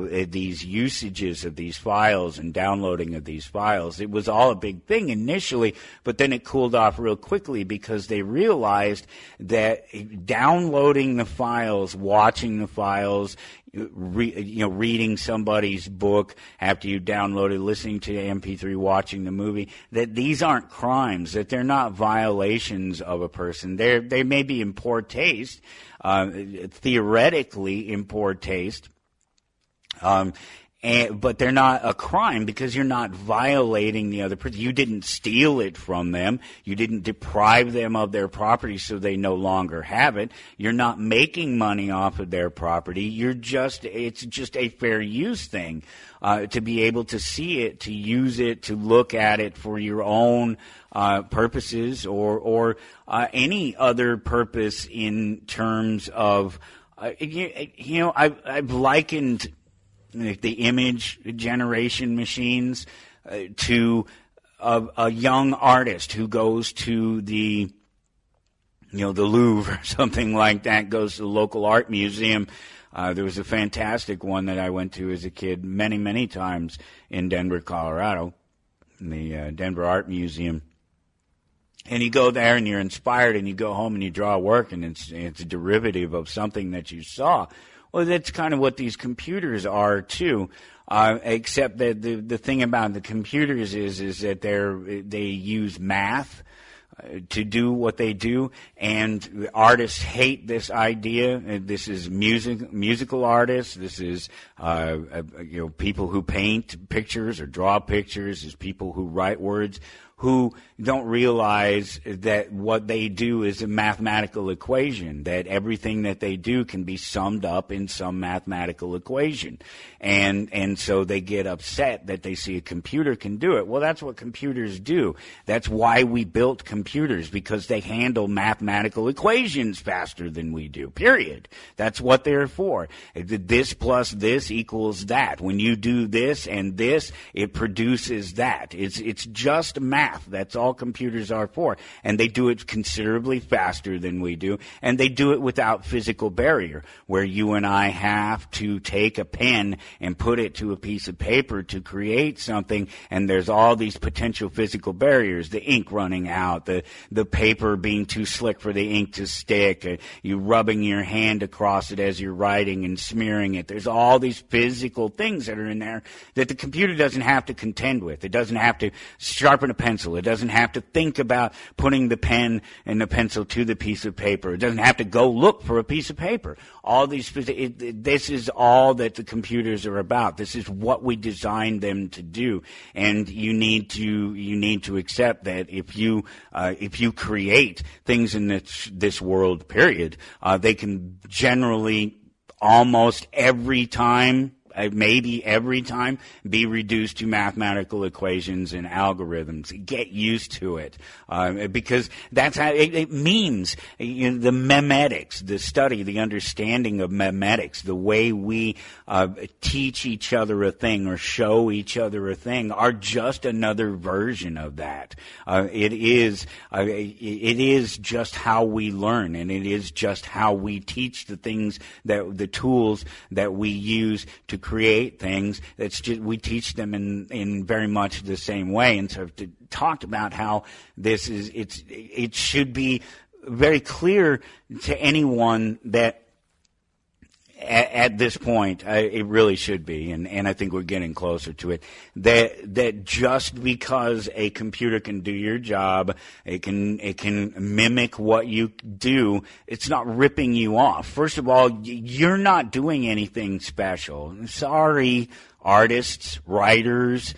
these usages of these files and downloading of these files. It was all a big thing initially, but then it cooled off real quickly because they realized that downloading the files, watching the files, reading somebody's book after you download it, listening to the MP3, watching the movie, that these aren't crimes, that they're not violations of a person. They may be in poor taste, theoretically in poor taste, but they're not a crime because you're not violating the other person. You didn't steal it from them. You didn't deprive them of their property so they no longer have it. You're not making money off of their property. It's just a fair use thing, to be able to see it, to use it, to look at it for your own purposes or any other purpose in terms of, I've likened the image generation machines to a young artist who goes to the Louvre or something like that, goes to the local art museum. There was a fantastic one that I went to as a kid many, many times in Denver, Colorado, in the Denver Art Museum. And you go there and you're inspired and you go home and you draw a work and it's a derivative of something that you saw. Well, that's kind of what these computers are too, except that the thing about the computers is that they use math to do what they do, and artists hate this idea. This is musical artists. This is people who paint pictures or draw pictures. Is people who write words, who don't realize that what they do is a mathematical equation, that everything that they do can be summed up in some mathematical equation. And so they get upset that they see a computer can do it. Well, that's what computers do. That's why we built computers, because they handle mathematical equations faster than we do, period. That's what they're for. This plus this equals that. When you do this and this, it produces that. It's just math. math. That's all computers are for. And they do it considerably faster than we do. And they do it without physical barrier, where you and I have to take a pen and put it to a piece of paper to create something. And there's all these potential physical barriers, the ink running out, the paper being too slick for the ink to stick, you rubbing your hand across it as you're writing and smearing it. There's all these physical things that are in there that the computer doesn't have to contend with. It doesn't have to sharpen a pencil. It doesn't have to think about putting the pen and the pencil to the piece of paper. It doesn't have to go look for a piece of paper. All these, this is all that the computers are about. This is what we designed them to do. And you need to accept that if you create things in this world, period, they can generally almost every time, maybe every time, be reduced to mathematical equations and algorithms. Get used to it, because that's how it means. You know, the memetics, the study, the understanding of memetics, the way we teach each other a thing or show each other a thing, are just another version of that. It is just how we learn, and it is just how we teach the things, that the tools that we use to create things. That's just, we teach them in very much the same way. And so I've talked about how this is, it should be very clear to anyone that at this point, it really should be, and I think we're getting closer to it, that just because a computer can do your job, it can mimic what you do, it's not ripping you off. First of all, you're not doing anything special. Sorry, artists, writers,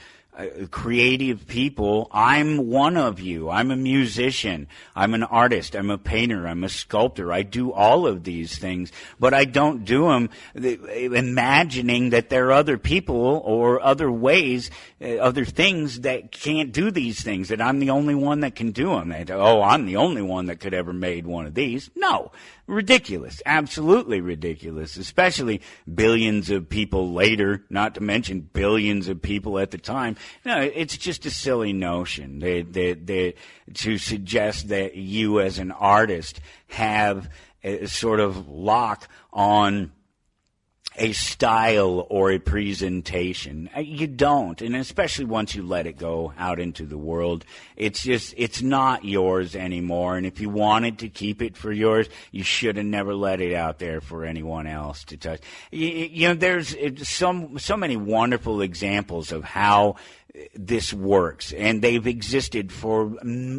creative people. I'm one of you. I'm a musician. I'm an artist. I'm a painter. I'm a sculptor. I do all of these things, but I don't do them imagining that there are other people or other ways, other things that can't do these things, that I'm the only one that can do them. I'm the only one that could ever made one of these. No. Ridiculous. Absolutely ridiculous. Especially billions of people later, not to mention billions of people at the time. No, it's just a silly notion to suggest that you as an artist have a sort of lock on a style or a presentation. You don't, and especially once you let it go out into the world, it's not yours anymore. And if you wanted to keep it for yours, you should have never let it out there for anyone else to touch. You know, there's so many wonderful examples of how this works, and they've existed for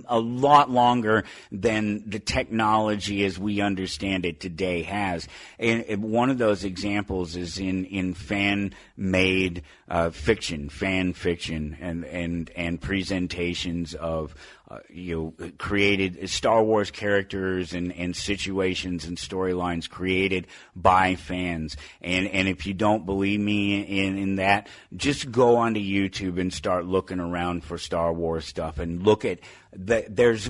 a lot longer than the technology as we understand it today has. And one of those examples is in fan-made fiction, fan fiction, and presentations of created Star Wars characters and situations and storylines created by fans. And if you don't believe me in that, just go onto YouTube and start looking around for Star Wars stuff and look at there's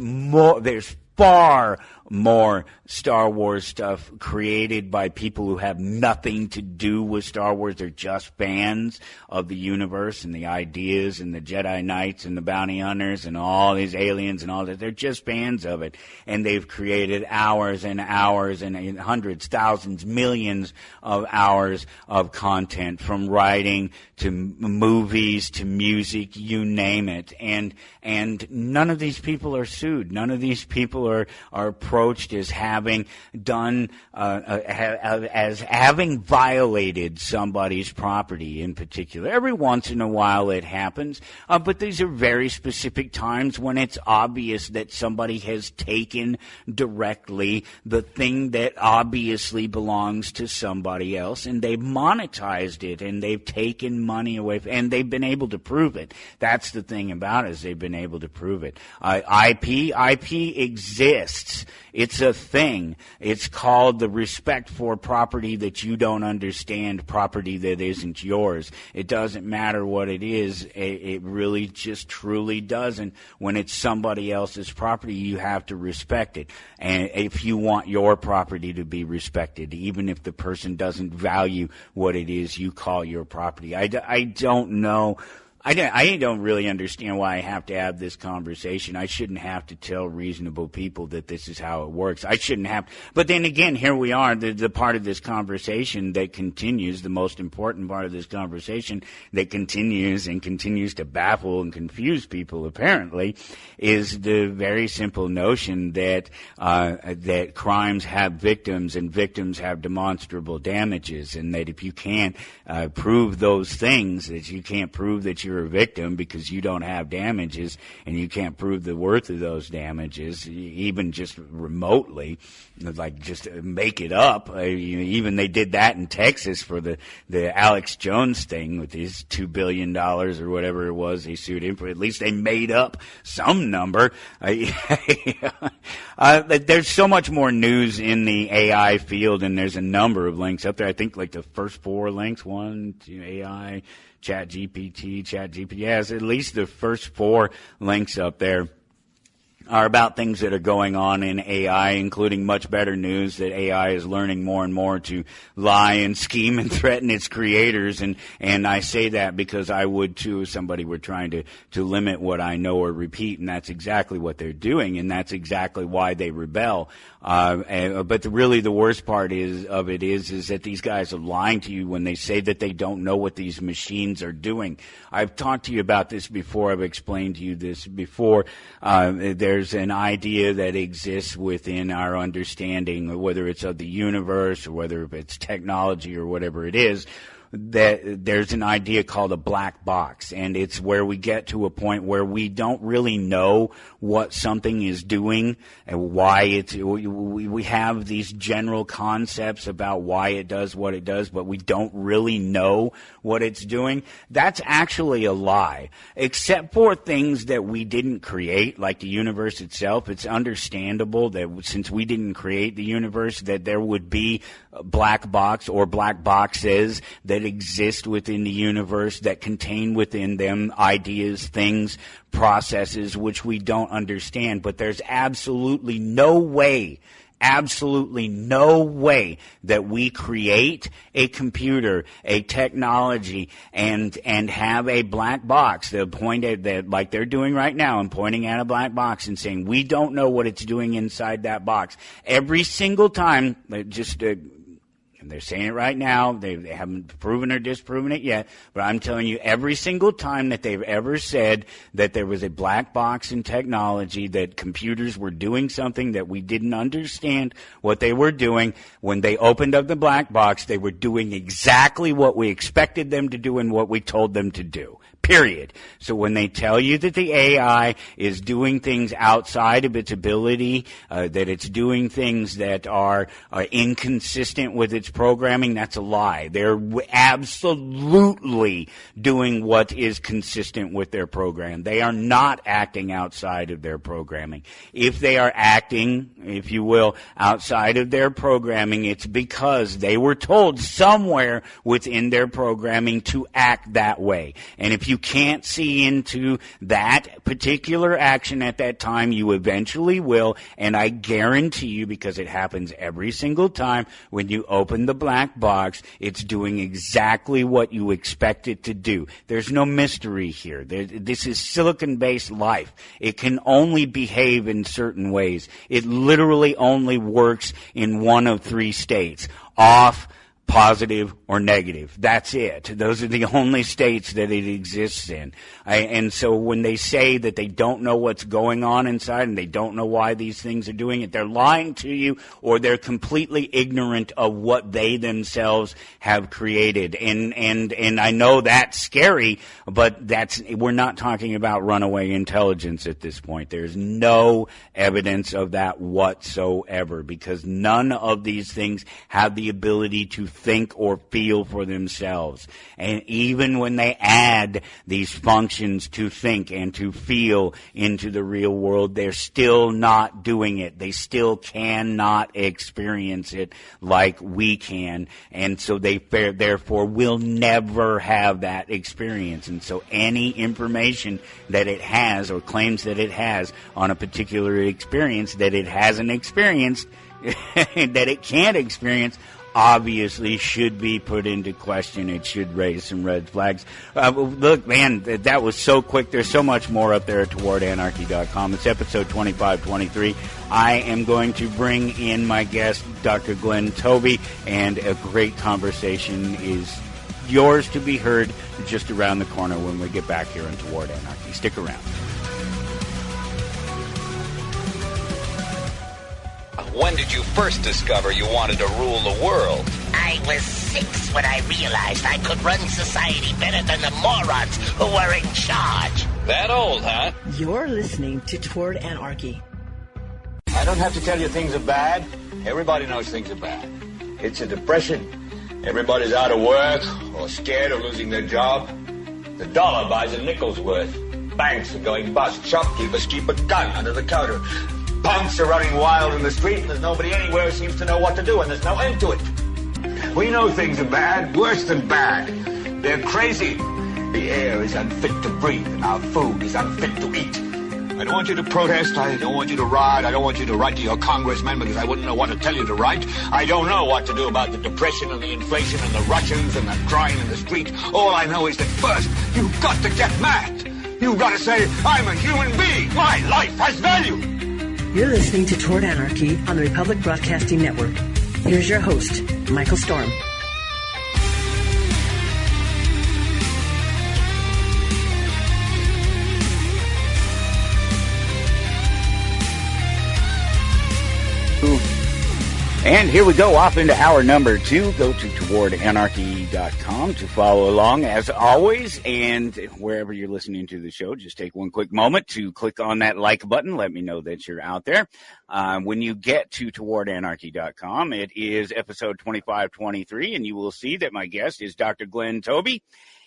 far more Star Wars stuff created by people who have nothing to do with Star Wars. They're just fans of the universe and the ideas and the Jedi Knights and the bounty hunters and all these aliens and all that. They're just fans of it. And they've created hours and hours and hundreds, thousands, millions of hours of content, from writing to movies to music, you name it. And none of these people are sued. None of these people are approached as having done as having violated somebody's property in particular. Every once in a while it happens, but these are very specific times when it's obvious that somebody has taken directly the thing that obviously belongs to somebody else, and they've monetized it, and they've taken money away, and they've been able to prove it. That's the thing about it, is they've been able to prove it. IP exists. It's a thing. It's called the respect for property that you don't understand, property that isn't yours. It doesn't matter what it is. It really just truly doesn't. When it's somebody else's property, you have to respect it. And if you want your property to be respected, even if the person doesn't value what it is you call your property. I don't know I don't really understand why I have to have this conversation. I shouldn't have to tell reasonable people that this is how it works. I shouldn't have. But then again, here we are, the part of this conversation that continues, the most important part of this conversation that continues to baffle and confuse people, apparently, is the very simple notion that that crimes have victims and victims have demonstrable damages, and that if you can't prove those things, that you can't prove that you're a victim because you don't have damages, and you can't prove the worth of those damages, even just remotely, like just make it up. Even they did that in Texas for the Alex Jones thing with his $2 billion or whatever it was they sued him for. At least they made up some number. There's so much more news in the AI field, and there's a number of links up there. I think like the first 4 links, 1, 2, AI, ChatGPT, yes, at least the first 4 links up there are about things that are going on in AI, including much better news that AI is learning more and more to lie and scheme and threaten its creators. And I say that because I would too if somebody were trying to limit what I know or repeat, and that's exactly what they're doing, and that's exactly why they rebel. But really the worst part is that these guys are lying to you when they say that they don't know what these machines are doing. I've talked to you about this before. I've explained to you this before. There's an idea that exists within our understanding, whether it's of the universe or whether it's technology or whatever it is, that there's an idea called a black box, and it's where we get to a point where we don't really know what something is doing and why it's. We have these general concepts about why it does what it does, but we don't really know what it's doing. That's actually a lie, except for things that we didn't create, like the universe itself. It's understandable that since we didn't create the universe, that there would be a black box or black boxes that exist within the universe that contain within them ideas, things, processes which we don't understand. But there's absolutely no way that we create a computer, a technology, and have a black box. They'll point at that, like they're doing right now, and pointing at a black box and saying, we don't know what it's doing inside that box. Every single time, and they're saying it right now. They haven't proven or disproven it yet. But I'm telling you, every single time that they've ever said that there was a black box in technology, that computers were doing something that we didn't understand what they were doing, when they opened up the black box, they were doing exactly what we expected them to do and what we told them to do. Period. So when they tell you that the AI is doing things outside of its ability, that it's doing things that are inconsistent with its programming, that's a lie. They're absolutely doing what is consistent with their program. They are not acting outside of their programming. If they are acting, if you will, outside of their programming, it's because they were told somewhere within their programming to act that way. And if you can't see into that particular action at that time, you eventually will, and I guarantee you, because it happens every single time, when you open the black box, it's doing exactly what you expect it to do. There's no mystery here. This is silicon-based life. It can only behave in certain ways. It literally only works in one of 3 states: off, positive, or negative. That's it. Those are the only states that it exists in. And so when they say that they don't know what's going on inside and they don't know why these things are doing it, they're lying to you, or they're completely ignorant of what they themselves have created. And I know that's scary, but we're not talking about runaway intelligence at this point. There's no evidence of that whatsoever, because none of these things have the ability to think or feel for themselves. And even when they add these functions to think and to feel into the real world, they're still not doing it. They still cannot experience it like we can. And so they therefore will never have that experience. And so any information that it has or claims that it has on a particular experience that it hasn't experienced, that it can't experience, obviously should be put into question. It should raise some red flags. Look, man, that was so quick. There's so much more up there at towardanarchy.com. It's episode 2523. I am going to bring in my guest, Dr. Glenn Toby, and a great conversation is yours to be heard just around the corner when we get back here on Toward Anarchy. Stick around. When did you first discover you wanted to rule the world? I was 6 when I realized I could run society better than the morons who were in charge. That old, huh? You're listening to Toward Anarchy. I don't have to tell you things are bad. Everybody knows things are bad. It's a depression. Everybody's out of work or scared of losing their job. The dollar buys a nickel's worth. Banks are going bust. Shopkeepers keep a gun under the counter. Punks are running wild in the street, and there's nobody anywhere who seems to know what to do, and there's no end to it. We know things are bad, worse than bad. They're crazy. The air is unfit to breathe, and our food is unfit to eat. I don't want you to protest. I don't want you to riot. I don't want you to write to your congressman because I wouldn't know what to tell you to write. I don't know what to do about the depression and the inflation and the Russians and the crying in the street. All I know is that first, you've got to get mad. You've got to say, I'm a human being. My life has value. You're listening to Toward Anarchy on the Republic Broadcasting Network. Here's your host, Michael Storm. And here we go, off into hour number 2. Go to towardanarchy.com to follow along as always. And wherever you're listening to the show, just take one quick moment to click on that like button. Let me know that you're out there. When you get to towardanarchy.com, it is episode 2523, and you will see that my guest is Dr. Glenn Toby.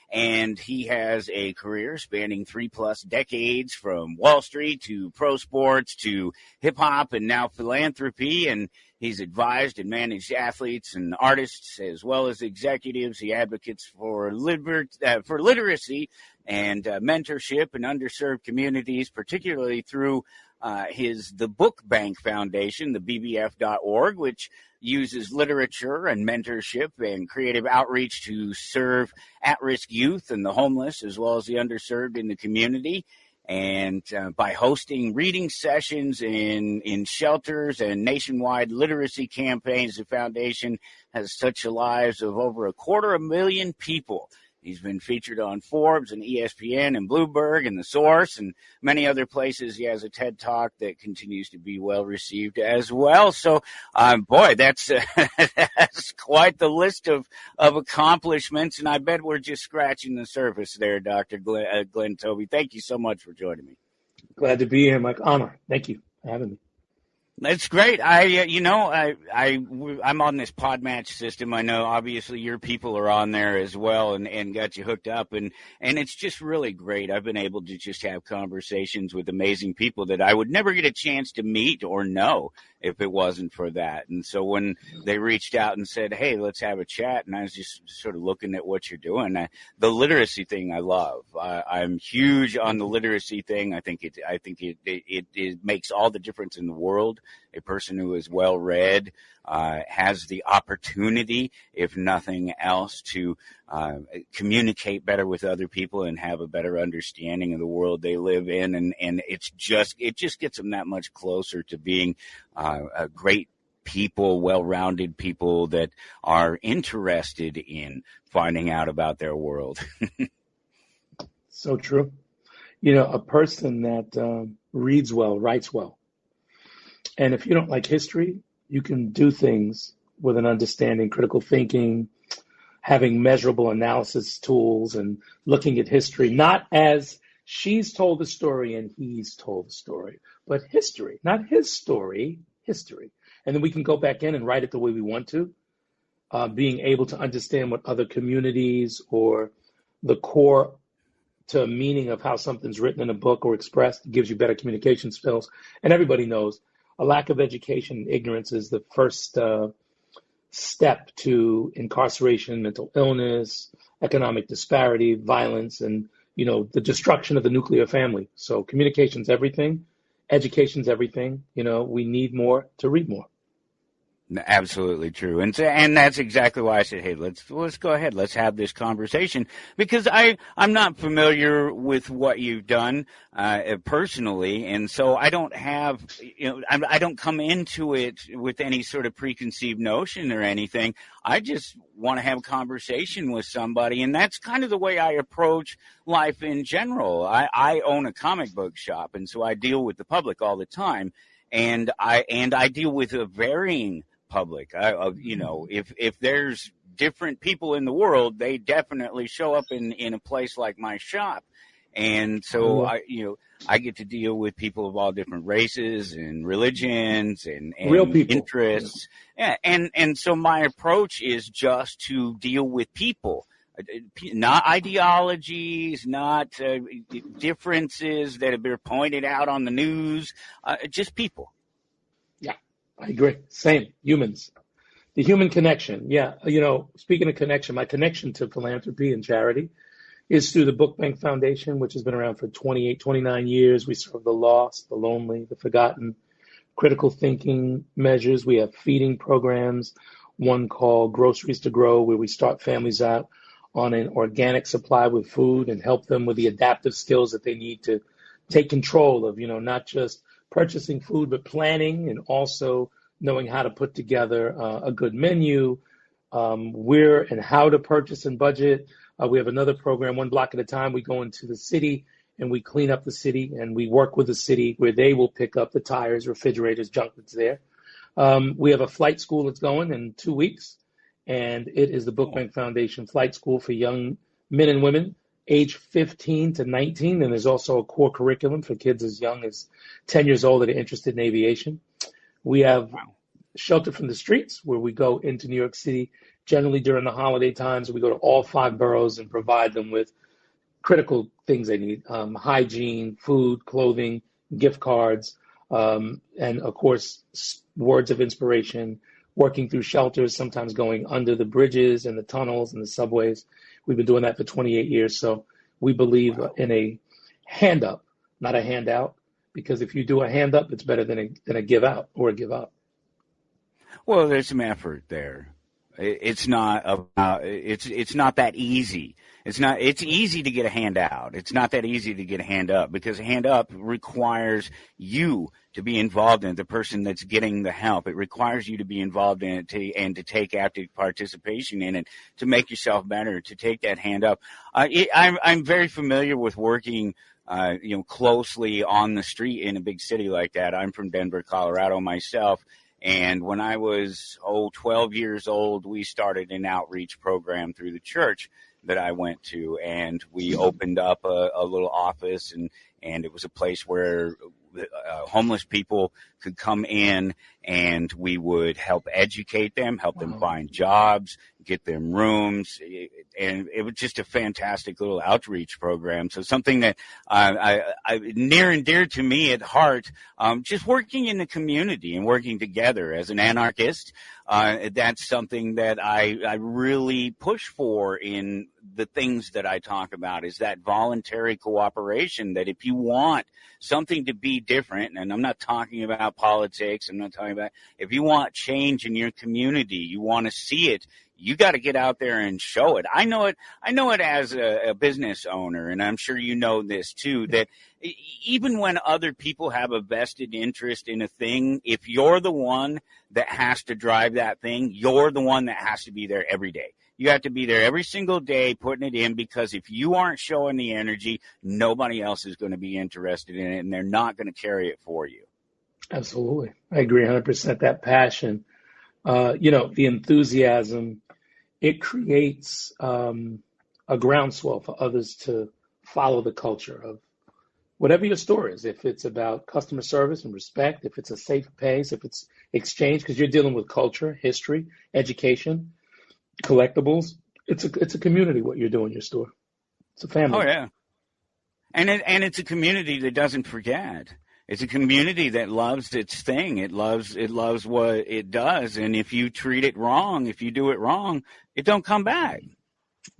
And he has a career spanning 3+ decades, from Wall Street to pro sports to hip hop and now philanthropy. And he's advised and managed athletes and artists as well as executives. He advocates for literacy and mentorship in underserved communities, particularly through the Book Bank Foundation, the bbf.org, which uses literature and mentorship and creative outreach to serve at-risk youth and the homeless, as well as the underserved in the community. And by hosting reading sessions in shelters and nationwide literacy campaigns, the foundation has touched the lives of over 250,000 people. He's been featured on Forbes and ESPN and Bloomberg and The Source and many other places. He has a TED Talk that continues to be well received as well. So, boy, that's quite the list of accomplishments. And I bet we're just scratching the surface there, Dr. Glenn Toby. Thank you so much for joining me. Glad to be here, Mike. Honor. Thank you for having me. That's great. I'm on this Podmatch system. I know obviously your people are on there as well and got you hooked up, and it's just really great. I've been able to just have conversations with amazing people that I would never get a chance to meet or know if it wasn't for that. And so when they reached out and said, "Hey, let's have a chat," and I was just sort of looking at what you're doing, the literacy thing I love. I'm huge on the literacy thing. I think it makes all the difference in the world. A person who is well read has the opportunity, if nothing else, to communicate better with other people and have a better understanding of the world they live in, and it just gets them that much closer to being a great people, well-rounded people that are interested in finding out about their world. So true. A person that reads well, writes well. And if you don't like history, you can do things with an understanding, critical thinking, having measurable analysis tools, and looking at history, not as she's told the story and he's told the story, but history, not his story, history. And then we can go back in and write it the way we want to, being able to understand what other communities or the core to meaning of how something's written in a book or expressed gives you better communication skills. And everybody knows a lack of education and ignorance is the first step to incarceration, mental illness, economic disparity, violence, and, the destruction of the nuclear family. So communication's everything. Education's everything. We need more to read more. Absolutely true, and that's exactly why I said, hey, let's go ahead, let's have this conversation, because I'm not familiar with what you've done personally, and so I don't have, I don't come into it with any sort of preconceived notion or anything. I just want to have a conversation with somebody, and that's kind of the way I approach life in general. I own a comic book shop, and so I deal with the public all the time, and I deal with a varying public. If there's different people in the world, they definitely show up in a place like my shop. And so I get to deal with people of all different races and religions and real people, interests. Yeah. And so my approach is just to deal with people, not ideologies, not differences that have been pointed out on the news, just people. I agree. Same. Humans. The human connection. Yeah. Speaking of connection, my connection to philanthropy and charity is through the Book Bank Foundation, which has been around for 28, 29 years. We serve the lost, the lonely, the forgotten, critical thinking measures. We have feeding programs, one called Groceries to Grow, where we start families out on an organic supply with food and help them with the adaptive skills that they need to take control of, not just purchasing food, but planning and also knowing how to put together a good menu, where and how to purchase and budget. We have another program, One Block at a Time. We go into the city and we clean up the city, and we work with the city where they will pick up the tires, refrigerators, junk that's there. We have a flight school that's going in 2 weeks, and it is the Book Bank Foundation Flight School for young men and women age 15 to 19, and there's also a core curriculum for kids as young as 10 years old that are interested in aviation. We have Shelter from the Streets, where we go into New York City generally during the holiday times. We go to all 5 boroughs and provide them with critical things they need, hygiene, food, clothing, gift cards, and, of course, words of inspiration, working through shelters, sometimes going under the bridges and the tunnels and the subways. We've been doing that for 28 years. So we believe in a hand up, not a handout, because if you do a hand up, it's better than a give out or a give up. Well, there's some effort there. It's not it's not that easy. It's easy to get a hand out. It's not that easy to get a hand up, because a hand up requires you to be involved in it, the person that's getting the help. It requires you to be involved in it and to take active participation in it, to make yourself better, to take that hand up. I'm very familiar with working closely on the street in a big city like that. I'm from Denver, Colorado myself. And when I was 12 years old, we started an outreach program through the church that I went to, and we opened up a little office, and it was a place where homeless people could come in, and we would help educate them, help them find jobs, get them rooms, and it was just a fantastic little outreach program. So something that I near and dear to me at heart, just working in the community and working together as an anarchist. That's something that I really push for in the things that I talk about, is that voluntary cooperation, that if you want something to be different, and I'm not talking about politics, I'm not talking about, if you want change in your community, you want to see it, you got to get out there and show it. I know it as a business owner, and I'm sure you know this too, that even when other people have a vested interest in a thing, if you're the one that has to drive that thing, you're the one that has to be there every day. You have to be there every single day putting it in, because if you aren't showing the energy, nobody else is going to be interested in it, and they're not going to carry it for you. Absolutely. I agree 100%. That passion, the enthusiasm, it creates a groundswell for others to follow the culture of whatever your store is. If it's about customer service and respect, if it's a safe pace, if it's exchange, because you're dealing with culture, history, education, collectibles. It's a community, what you're doing in your store. It's a family. Oh, yeah. And it's a community that doesn't forget. It's a community that loves its thing. It loves what it does. And if you treat it wrong, if you do it wrong, it don't come back.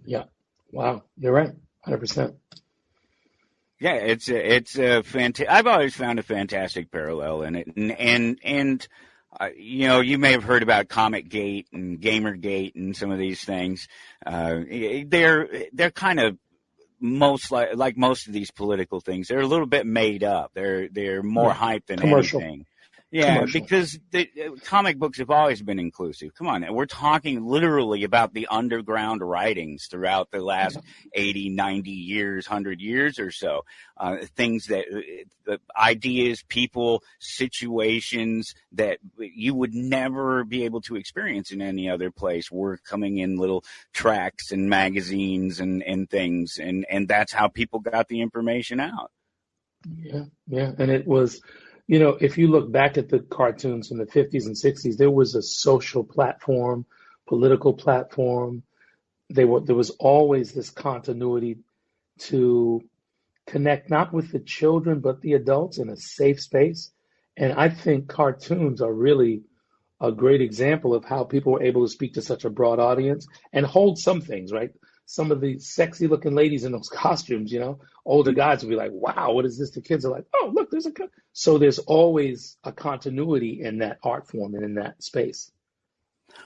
Yeah. Wow. You're right. 100%. Yeah, it's a fantastic. I've always found a fantastic parallel in it, and You may have heard about Comic Gate and Gamergate and some of these things. They're kind of like most of these political things. They're a little bit made up. They're more hype than Commercial. anything. Yeah, because the comic books have always been inclusive. Come on, we're talking literally about the underground writings throughout the last 80, 90 years, 100 years or so. Things that, the ideas, people, situations that you would never be able to experience in any other place were coming in little tracts and magazines and things. And that's how people got the information out. Yeah. And it was, if you look back at the cartoons from the 50s and 60s, there was a social platform, political platform. There was always this continuity to connect not with the children, but the adults in a safe space. And I think cartoons are really a great example of how people were able to speak to such a broad audience and hold some things, right? Some of the sexy looking ladies in those costumes, older guys would be like, wow, what is this? The kids are like, oh, look, so there's always a continuity in that art form and in that space.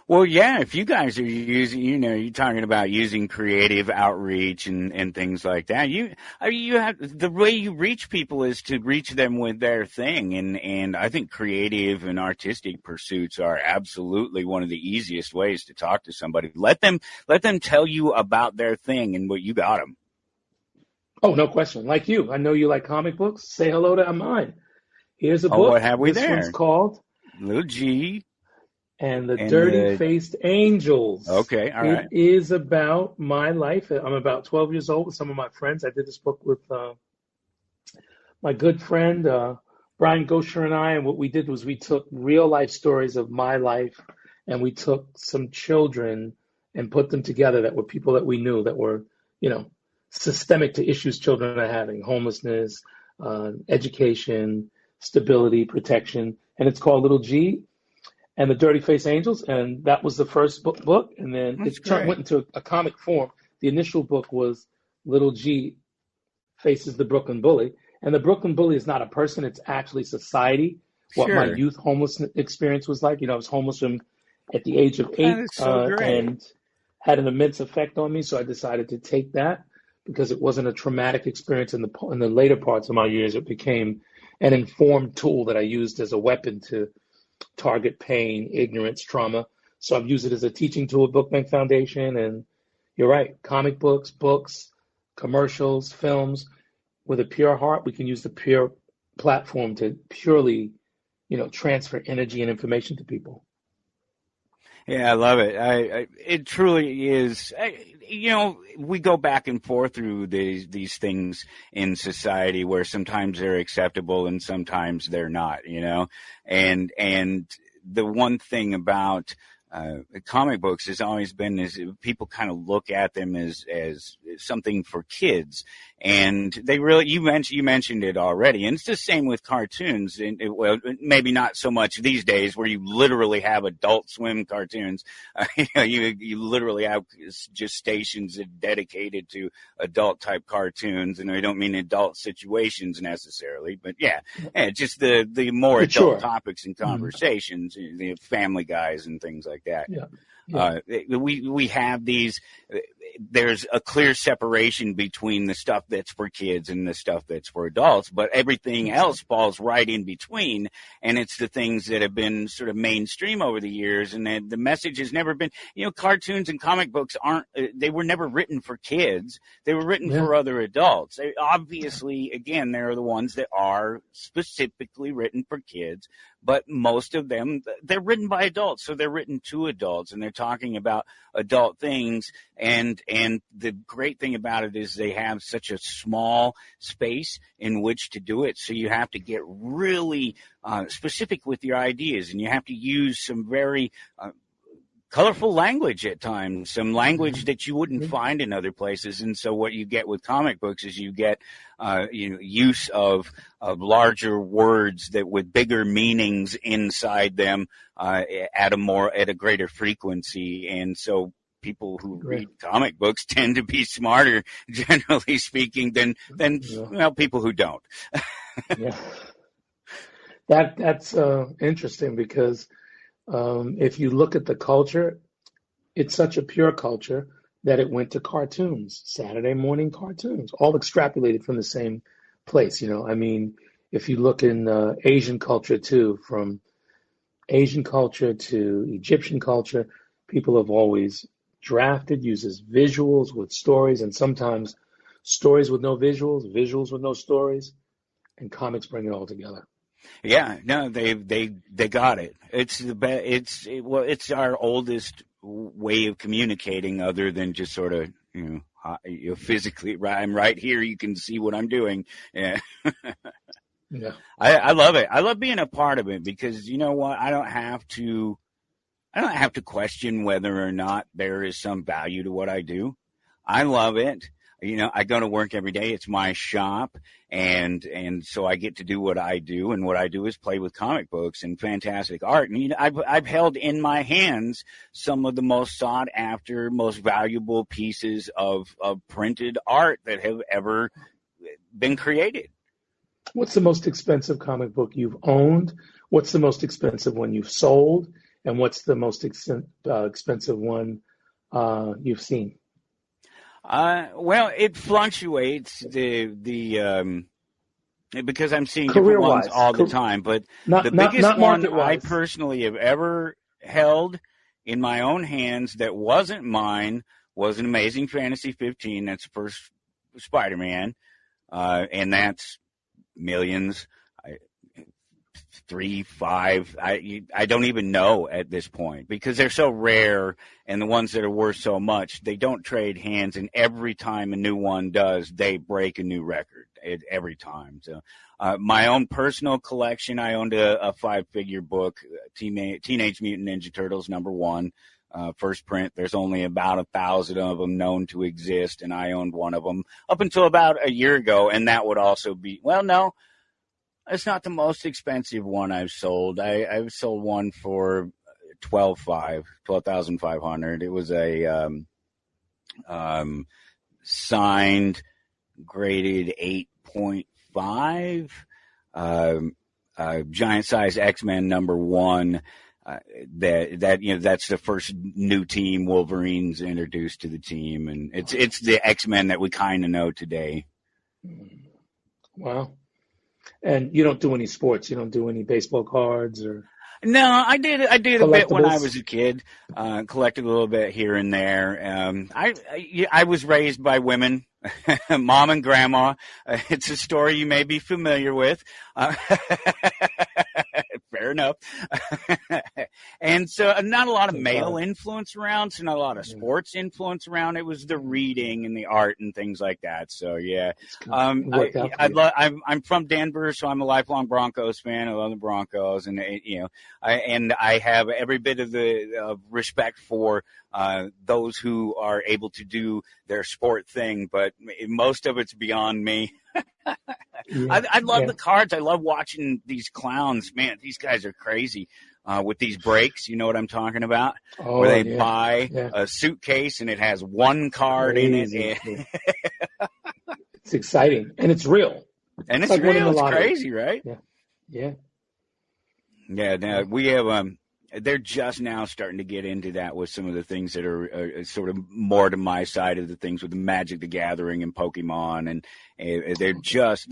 Well, yeah, if you guys are using, you're talking about using creative outreach and things like that. You have the way you reach people is to reach them with their thing, and I think creative and artistic pursuits are absolutely one of the easiest ways to talk to somebody. Let them tell you about their thing and what you got them. Oh, no question. Like you, I know you like comic books. Say hello to mine. Here's a book. What have we there? This one's called Little G. And the Dirty-Faced Angels. Okay, all right. It is about my life. I'm about 12 years old with some of my friends. I did this book with my good friend, Brian Gosher and I. And what we did was we took real-life stories of my life, and we took some children and put them together that were people that we knew that were, systemic to issues children are having, homelessness, education, stability, protection. And it's called Little G and the Dirty-Faced Angels, and that was the first book, and then went into a comic form. The initial book was Little G Faces the Brooklyn Bully, and the Brooklyn Bully is not a person, it's actually society, what my youth homeless experience was like. I was homeless at the age of 8, and had an immense effect on me, so I decided to take that because it wasn't a traumatic experience in the later parts of my years. It became an informed tool that I used as a weapon to target pain, ignorance, trauma. So I've used it as a teaching tool at Bookbank Foundation. And you're right, comic books, commercials, films. With a pure heart, we can use the pure platform to purely, transfer energy and information to people. Yeah, I love it. It truly is. We go back and forth through these things in society where sometimes they're acceptable and sometimes they're not. And the one thing about comic books has always been is people kind of look at them as something for kids, and they really you mentioned it already, and it's the same with cartoons. And well, maybe not so much these days where you literally have Adult Swim cartoons. You literally have just stations that are dedicated to adult type cartoons, and I don't mean adult situations necessarily, but just the more adult topics and conversations, the Family Guys and things like that. We have these. There's a clear separation between the stuff that's for kids and the stuff that's for adults, but everything else falls right in between, and it's the things that have been sort of mainstream over the years, and the message has never been, cartoons and comic books they were never written for kids. They were written for other adults. Obviously, again, there are the ones that are specifically written for kids, but most of them, they're written by adults, so they're written to adults, and they're talking about adult things. And the great thing about it is they have such a small space in which to do it. So you have to get really specific with your ideas, and you have to use some very colorful language at times, some language that you wouldn't find in other places. And so what you get with comic books is you get use of larger words that with bigger meanings inside them at a greater frequency. And so people who read comic books tend to be smarter, generally speaking, than people who don't. That's interesting because If you look at the culture, it's such a pure culture that it went to cartoons, Saturday morning cartoons, all extrapolated from the same place. I mean, if you look in Asian culture too, from Asian culture to Egyptian culture, people have always drafted, uses visuals with stories, and sometimes stories with no visuals, visuals with no stories, and comics bring it all together. Yeah, no, they got it. It's the best. It's our oldest way of communicating, other than just sort of physically. I'm right here. You can see what I'm doing. Yeah. Yeah. I love it. I love being a part of it because you know what? I don't have to question whether or not there is some value to what I do. I love it. I go to work every day. It's my shop, and so I get to do what I do, and what I do is play with comic books and fantastic art. And I've held in my hands some of the most sought after, most valuable pieces of printed art that have ever been created. What's the most expensive comic book you've owned? What's the most expensive one you've sold? And what's the most expensive one you've seen? Well, it fluctuates because I'm seeing different Career-wise, ones all the time. But not the biggest not one I market-wise. personally have ever held in my own hands that wasn't mine was an Amazing Fantasy 15. That's the first Spider-Man, and that's millions. 3, 5. I don't even know at this point because they're so rare, and the ones that are worth so much, they don't trade hands. And every time a new one does, they break a new record every time. So, my own personal collection, I owned a 5-figure book, Teenage Mutant Ninja Turtles #1. First print. There's only about 1,000 of them known to exist, and I owned one of them up until about a year ago, and that would also be, well, no, it's not the most expensive one I've sold. I've sold one for $12,500. It was a signed, graded 8.5, giant size X-Men #1. That's the first new team Wolverine's introduced to the team, and it's the X-Men that we kind of know today. Wow. And you don't do any sports? You don't do any baseball cards or? No, I did a bit when I was a kid. Collected a little bit here and there. I was raised by women, mom and grandma. It's a story you may be familiar with. Fair enough. And so not a lot of male influence around, so not a lot of sports influence around. It was the reading and the art and things like that. So yeah, I'm from Denver, so I'm a lifelong Broncos fan. I love the Broncos, and I have every bit of the respect for those who are able to do their sport thing, but most of it's beyond me. I love the cards. I love watching these clowns. Man, these guys are crazy with these breaks. You know what I'm talking about? Where they buy a suitcase and it has one card in it. It's exciting. And it's real. And it's real. It's crazy, right? Yeah. Now, we have they're just now starting to get into that with some of the things that are sort of more to my side of the things with the Magic the Gathering and Pokemon, and they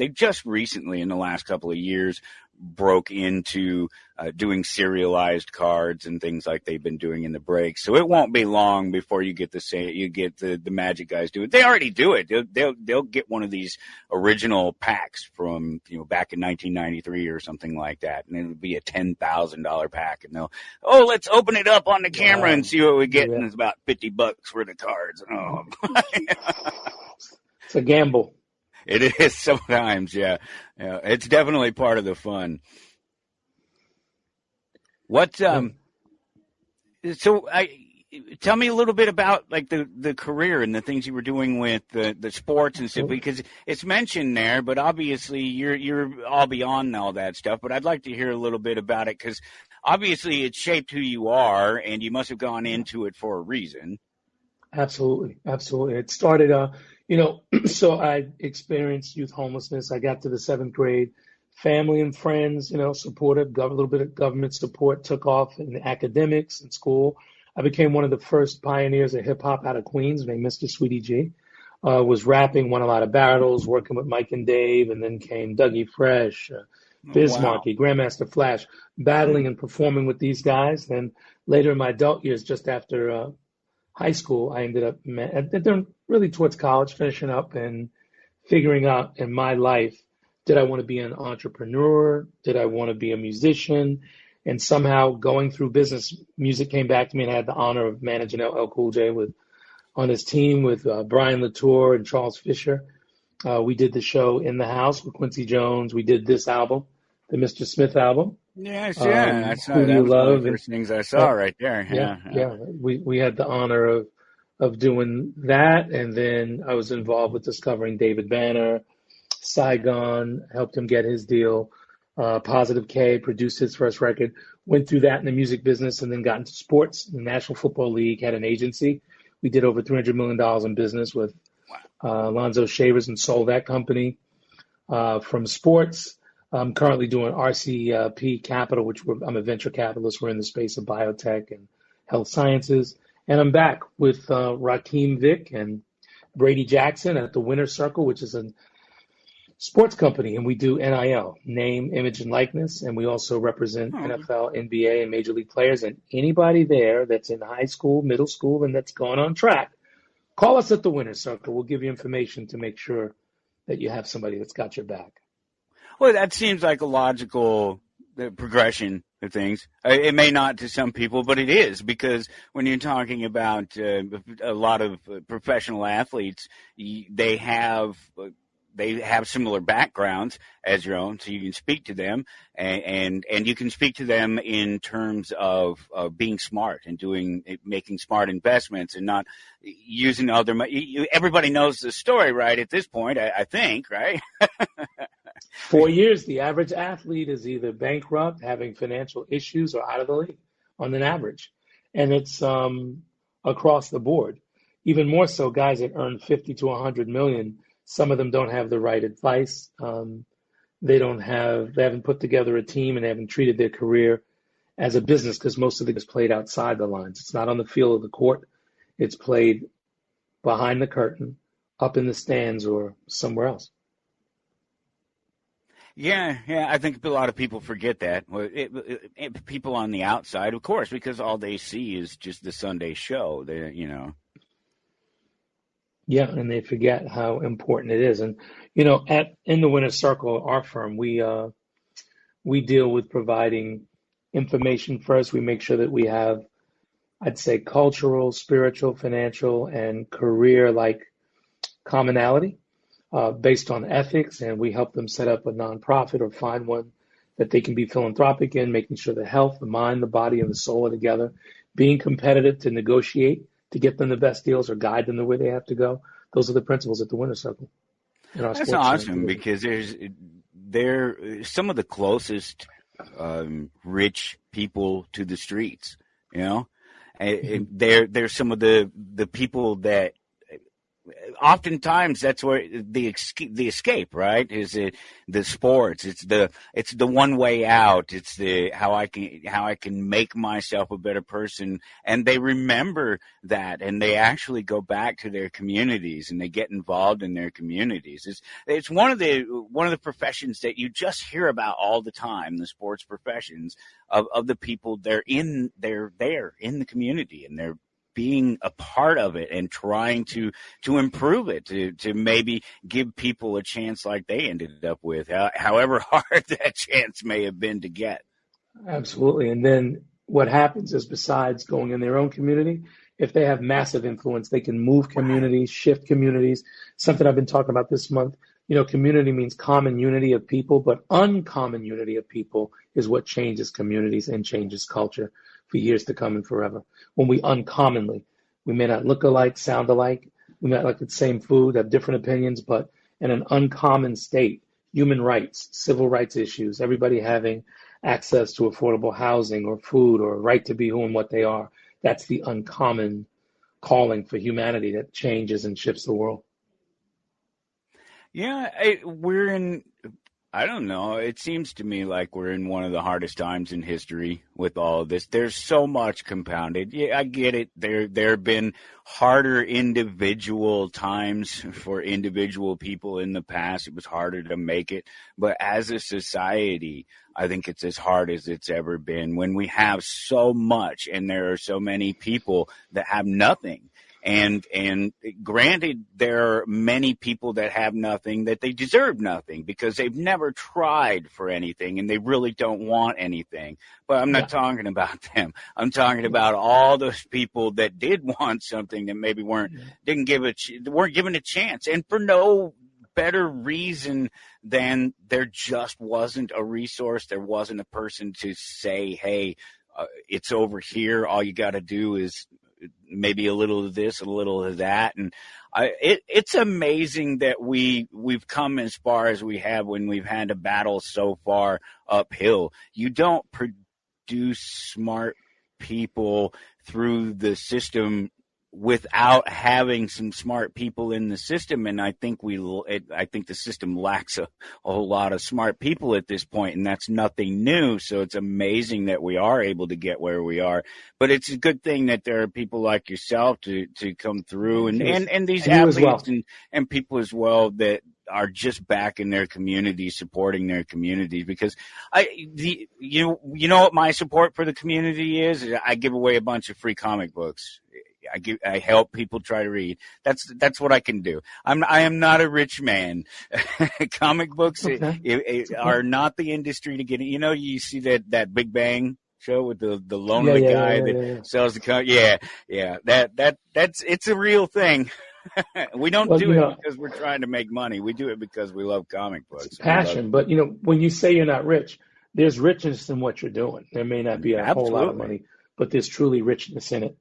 just recently in the last couple of years broke into doing serialized cards and things like they've been doing in the breaks. So it won't be long before you get the Magic guys do it. They already do it. They'll get one of these original packs from back in 1993 or something like that, and it'll be a $10,000 pack, and let's open it up on the camera and see what we get, and it's about $50 for the cards. Oh. It's a gamble. It is sometimes, yeah. It's definitely part of the fun. Tell me a little bit about like the career and the things you were doing with the sports and stuff, because it's mentioned there, but obviously you're all beyond all that stuff. But I'd like to hear a little bit about it, because obviously it shaped who you are, and you must have gone into it for a reason. Absolutely. It started, so I experienced youth homelessness. I got to the 7th grade. family and friends, supportive, a little bit of government support, took off in academics and school. I became one of the first pioneers of hip hop out of Queens, named Mr. Sweetie G. Was rapping, won a lot of battles, working with Mike and Dave, and then came Dougie Fresh, Wow. Bismarcky, Grandmaster Flash, battling and performing with these guys. Then later in my adult years, just after high school, I ended up really towards college, finishing up and figuring out in my life, did I want to be an entrepreneur? Did I want to be a musician? And somehow going through business, music came back to me, and I had the honor of managing LL Cool J on his team with Brian Latour and Charles Fisher. We did the show In the House with Quincy Jones. We did this album, the Mr. Smith album. Yes, yeah. I saw Who Do that You was one of Love? the first things I saw right there. Yeah. We had the honor of doing that, and then I was involved with discovering David Banner, Saigon, helped him get his deal. Positive K produced his first record, went through that in the music business, and then got into sports. The National Football League had an agency. We did over $300 million in business with Alonzo Shavers and sold that company. From sports, I'm currently doing RCP Capital, which I'm a venture capitalist. We're in the space of biotech and health sciences. And I'm back with Rakeem Vick and Brady Jackson at the Winner's Circle, which is a sports company, and we do NIL, name, image, and likeness, and we also represent NFL, NBA, and Major League players, and anybody there that's in high school, middle school, and that's going on track, call us at the Winner's Circle. We'll give you information to make sure that you have somebody that's got your back. Well, that seems like a logical progression of things. It may not to some people, but it is, because when you're talking about a lot of professional athletes, they have similar backgrounds as your own, so you can speak to them, and you can speak to them in terms of being smart and making smart investments and not using other money. Everybody knows the story, right? At this point, I think, right? 4 years, the average athlete is either bankrupt, having financial issues, or out of the league on an average, and it's across the board. Even more so, guys that earn 50 to 100 million. Some of them don't have the right advice. They haven't put together a team, and they haven't treated their career as a business, because most of it is played outside the lines. It's not on the field of the court. It's played behind the curtain, up in the stands, or somewhere else. Yeah, I think a lot of people forget that. People on the outside, of course, because all they see is just the Sunday show. Yeah, and they forget how important it is. And in the Winner's Circle, our firm, we deal with providing information first. We make sure that we have, I'd say, cultural, spiritual, financial, and career-like commonality based on ethics, and we help them set up a nonprofit or find one that they can be philanthropic in, making sure the health, the mind, the body, and the soul are together, being competitive to negotiate, to get them the best deals or guide them the way they have to go. Those are the principles at the Winner's Circle. That's awesome, because they're some of the closest rich people to the streets, and they're some of the people that oftentimes that's where the escape, right? Is it the sports? It's the one way out. It's the how I can make myself a better person. And they remember that, and they actually go back to their communities, and they get involved in their communities. It's one of the professions that you just hear about all the time, the sports professions of the people they're there in the community, and they're being a part of it and trying to improve it, to maybe give people a chance like they ended up with, however hard that chance may have been to get. Absolutely. And then what happens is, besides going in their own community, if they have massive influence, they can move communities, shift communities. Something I've been talking about this month. Community means common unity of people, but uncommon unity of people is what changes communities and changes culture for years to come and forever. When we uncommonly, we may not look alike, sound alike, we might like the same food, have different opinions, but in an uncommon state, human rights, civil rights issues, everybody having access to affordable housing or food or right to be who and what they are, that's the uncommon calling for humanity that changes and shifts the world. Yeah, we're in I don't know. It seems to me like we're in one of the hardest times in history with all of this. There's so much compounded. Yeah, I get it. There have been harder individual times for individual people in the past. It was harder to make it. But as a society, I think it's as hard as it's ever been when we have so much and there are so many people that have nothing. And granted, there are many people that have nothing that they deserve nothing because they've never tried for anything and they really don't want anything. But I'm not talking about them. I'm talking about all those people that did want something that maybe weren't given a chance, and for no better reason than there just wasn't a resource. There wasn't a person to say, hey, it's over here. All you got to do is maybe a little of this, a little of that. And it's amazing that we've come as far as we have when we've had to battle so far uphill. You don't produce smart people through the system without having some smart people in the system. And I think the system lacks a whole lot of smart people at this point, and that's nothing new. So it's amazing that we are able to get where we are. But it's a good thing that there are people like yourself to come through and these athletes and people as well that are just back in their communities, supporting their communities. Because you know what my support for the community is? I give away a bunch of free comic books. I help people try to read. That's what I can do. I am not a rich man. Comic books are not the industry to get in. You know, you see that Big Bang show with the lonely guy that sells the comic. Yeah. That's it's a real thing. We don't do it because we're trying to make money. We do it because we love comic books. It's passion. But when you say you're not rich, there's richness in what you're doing. There may not be a whole lot of money, but there's truly richness in it.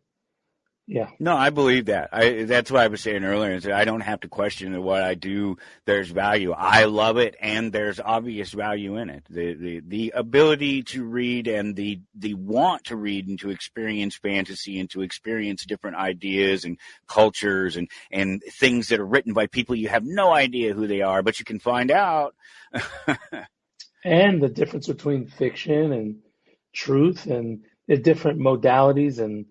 Yeah. No, I believe that. That's what I was saying earlier. Is that I don't have to question what I do. There's value. I love it, and there's obvious value in it. The ability to read and the want to read and to experience fantasy and to experience different ideas and cultures and things that are written by people you have no idea who they are, but you can find out. And the difference between fiction and truth and the different modalities and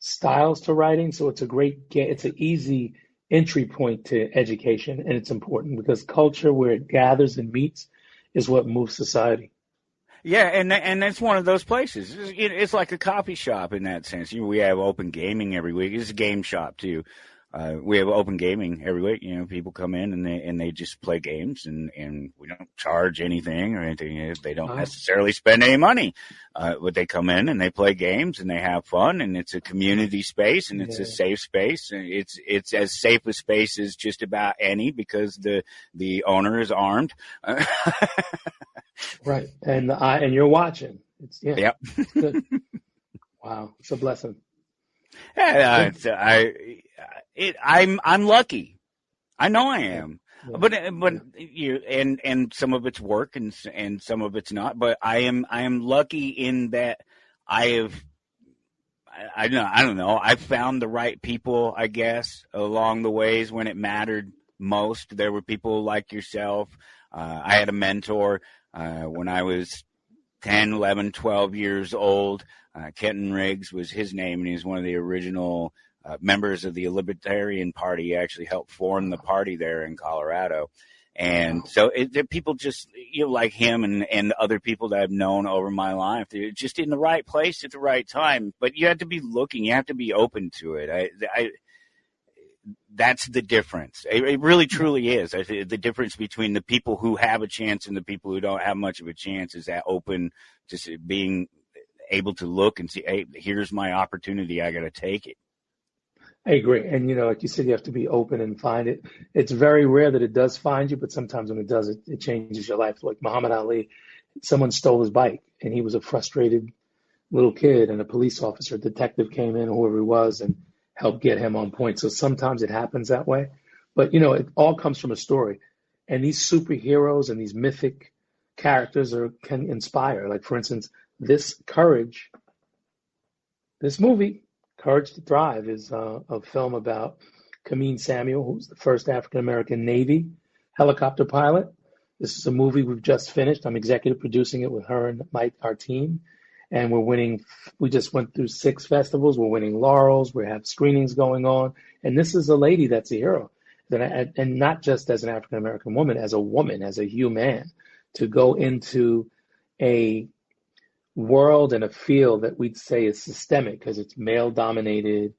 styles to writing. So it's it's an easy entry point to education, and it's important because culture, where it gathers and meets, is what moves society. Yeah, and that's one of those places. It's like a coffee shop in that sense. We have open gaming every week. It's a game shop too. We have open gaming every week. People come in and they just play games, and we don't charge anything or anything. They don't necessarily spend any money. But they come in and they play games and they have fun, and it's a community space and it's a safe space. And it's as safe a space as just about any because the owner is armed. Right. And you're watching. Yep. It's good. Wow. It's a blessing. Yeah, I'm lucky. I know I am, but and some of it's work and some of it's not. But I am lucky in that I don't know. I found the right people, I guess, along the ways when it mattered most. There were people like yourself. I had a mentor when I was 10, 11, 12 years old. Kenton Riggs was his name, and he was one of the original members of the Libertarian Party. He actually helped form the party there in Colorado. And so people just, like him and other people that I've known over my life, they're just in the right place at the right time. But you have to be looking. You have to be open to it. That's the difference. It really, truly is. The difference between the people who have a chance and the people who don't have much of a chance is that open, just being able to look and see, hey, here's my opportunity. I got to take it. I agree. And, like you said, you have to be open and find it. It's very rare that it does find you, but sometimes when it does, it changes your life. Like Muhammad Ali, someone stole his bike, and he was a frustrated little kid, and a police officer, detective came in, whoever he was, and helped get him on point. So sometimes it happens that way. But, it all comes from a story. And these superheroes and these mythic characters can inspire. Like, for instance, this movie, Courage to Thrive, is a film about Kameen Samuel, who's the first African-American Navy helicopter pilot. This is a movie we've just finished. I'm executive producing it with her and our team. And we're winning. We just went through 6 festivals. We're winning laurels. We have screenings going on. And this is a lady that's a hero. And not just as an African-American woman, as a human, to go into a world and a field that we'd say is systemic because it's male dominated.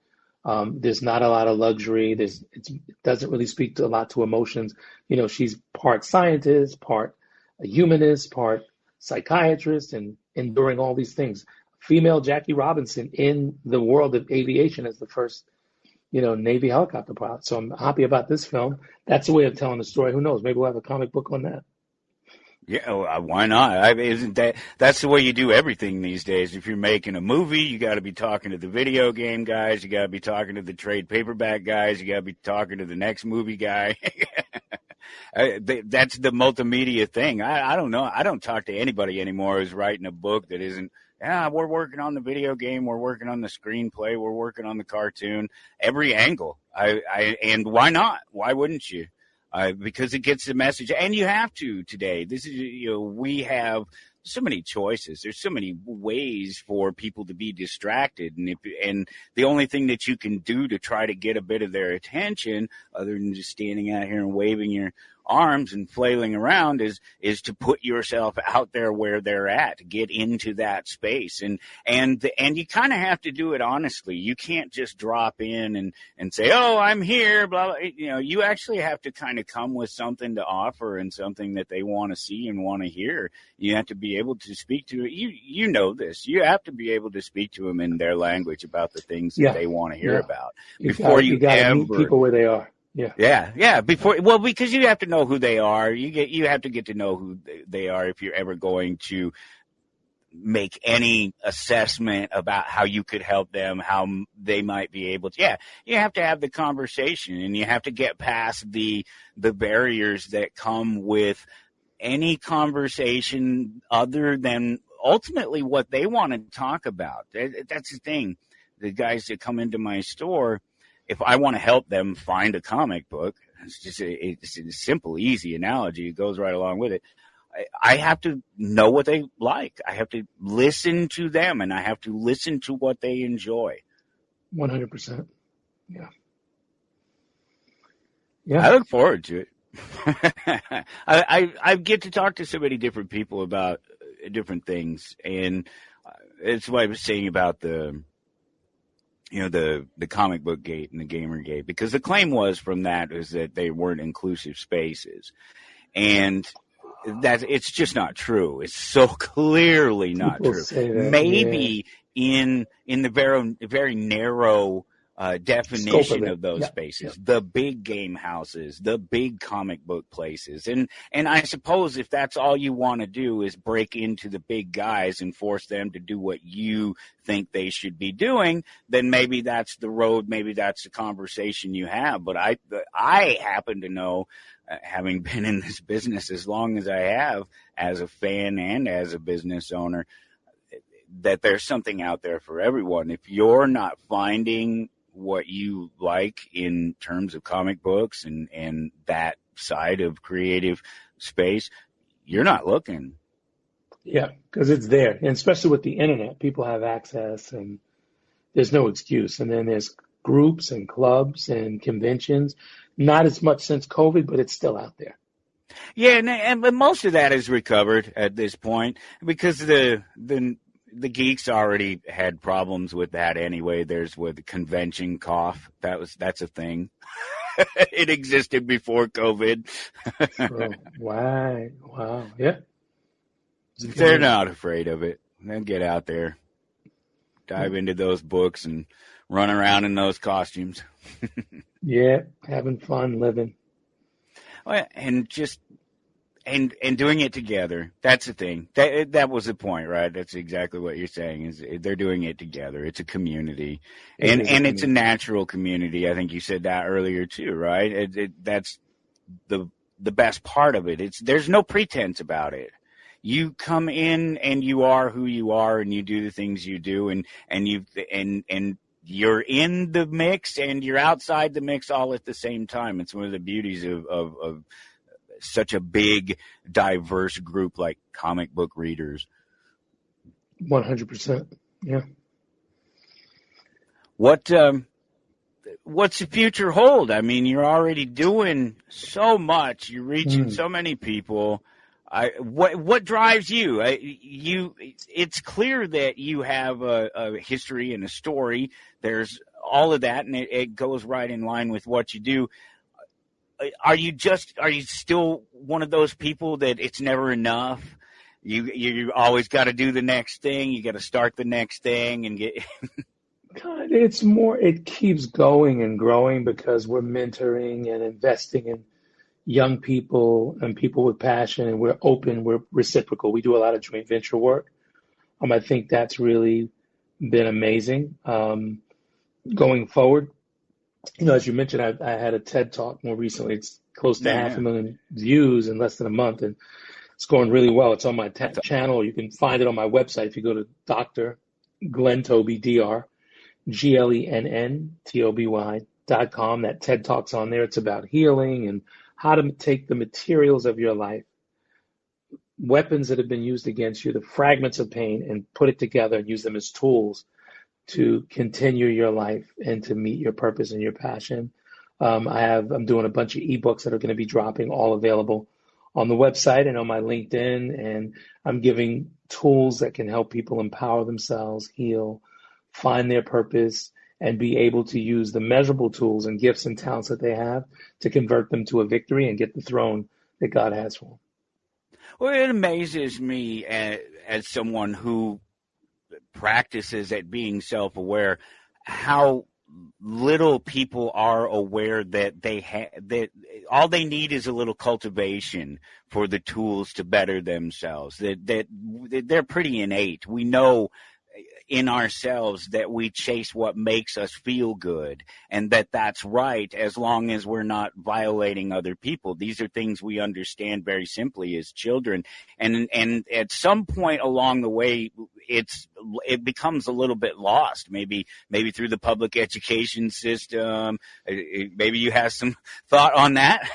There's not a lot of luxury. It doesn't really speak a lot to emotions. She's part scientist, part a humanist, part psychiatrist, and enduring all these things. Female Jackie Robinson in the world of aviation as the first, Navy helicopter pilot. So I'm happy about this film. That's a way of telling the story. Who knows? Maybe we'll have a comic book on that. Yeah, why not? Isn't that's the way you do everything these days? If you're making a movie, you got to be talking to the video game guys, you got to be talking to the trade paperback guys, you got to be talking to the next movie guy. That's the multimedia thing. I don't know. I don't talk to anybody anymore who's writing a book that isn't, we're working on the video game, we're working on the screenplay, we're working on the cartoon, every angle. And why not? Why wouldn't you? Because it gets the message, and you have to today. This is, we have so many choices. There's so many ways for people to be distracted, and the only thing that you can do to try to get a bit of their attention, other than just standing out here and waving your arms and flailing around, is to put yourself out there where they're at, to get into that space, and you kind of have to do it honestly. You can't just drop in and say, "Oh, I'm here," blah blah. You actually have to kind of come with something to offer and something that they want to see and want to hear. You have to be able to speak to it. You know this. You have to be able to speak to them in their language about the things that they want to hear about before you gotta meet people where they are. Yeah. Because you have to know who they are. You have to get to know who they are if you're ever going to make any assessment about how you could help them, how they might be able to. Yeah, you have to have the conversation, and you have to get past the barriers that come with any conversation other than ultimately what they want to talk about. That's the thing. The guys that come into my store, if I want to help them find a comic book, it's a simple, easy analogy. It goes right along with it. I have to know what they like. I have to listen to them, and I have to listen to what they enjoy. 100%. Yeah. I look forward to it. I get to talk to so many different people about different things, and it's what I was saying about the comic book gate and the gamer gate, because the claim was from that is that they weren't inclusive spaces, and that it's just not true. It's so clearly not People true. say that, Maybe in the very narrow definition of those spaces, the big game houses, the big comic book places. And I suppose if that's all you want to do is break into the big guys and force them to do what you think they should be doing, then maybe that's the road, maybe that's the conversation you have. But I happen to know, having been in this business as long as I have, as a fan and as a business owner, that there's something out there for everyone. If you're not finding what you like in terms of comic books and that side of creative space, you're not looking. Yeah, because it's there. And especially with the internet, people have access and there's no excuse. And then there's groups and clubs and conventions. Not as much since COVID, but it's still out there. Yeah, but most of that is recovered at this point because the geeks already had problems with that anyway. There's with convention cough. That's a thing. It existed before COVID. Wow. Yeah. They're not afraid of it. Then get out there, dive into those books and run around in those costumes. Yeah, having fun, living. And just and doing it together. That's the thing. That was the point, right? That's exactly what you're saying. Is they're doing it together. It's a community, and it's a natural community. I think you said that earlier too, right? That's the best part of it. There's no pretense about it. You come in and you are who you are, and you do the things you do, and you're in the mix and you're outside the mix all at the same time. It's one of the beauties of such a big, diverse group like comic book readers. 100%. Yeah. What's the future hold? I mean, you're already doing so much. You're reaching so many people. What drives you? It's clear that you have a history and a story. There's all of that, and it goes right in line with what you do. Are you still one of those people that it's never enough? You always got to do the next thing. You got to start the next thing and get. God, it's more, it keeps going and growing because we're mentoring and investing in young people and people with passion, and we're open, we're reciprocal. We do a lot of joint venture work. I think that's really been amazing. Going forward, as you mentioned, I had a TED Talk more recently. It's close to 500,000 views in less than a month, and it's going really well. It's on my channel. You can find it on my website if you go to Dr. Glenn Toby, DrGlennToby.com. That TED Talk's on there. It's about healing and how to take the materials of your life, weapons that have been used against you, the fragments of pain, and put it together and use them as tools to continue your life and to meet your purpose and your passion. I'm doing a bunch of ebooks that are going to be dropping, all available on the website and on my LinkedIn. And I'm giving tools that can help people empower themselves, heal, find their purpose, and be able to use the measurable tools and gifts and talents that they have to convert them to a victory and get the throne that God has for them. Well, it amazes me as someone who practices at being self-aware, how little people are aware that that all they need is a little cultivation for the tools to better themselves. That they're pretty innate. We know in ourselves that we chase what makes us feel good, and that's right as long as we're not violating other people. These are things we understand very simply as children, and at some point along the way it becomes a little bit lost, maybe through the public education system. Maybe you have some thought on that.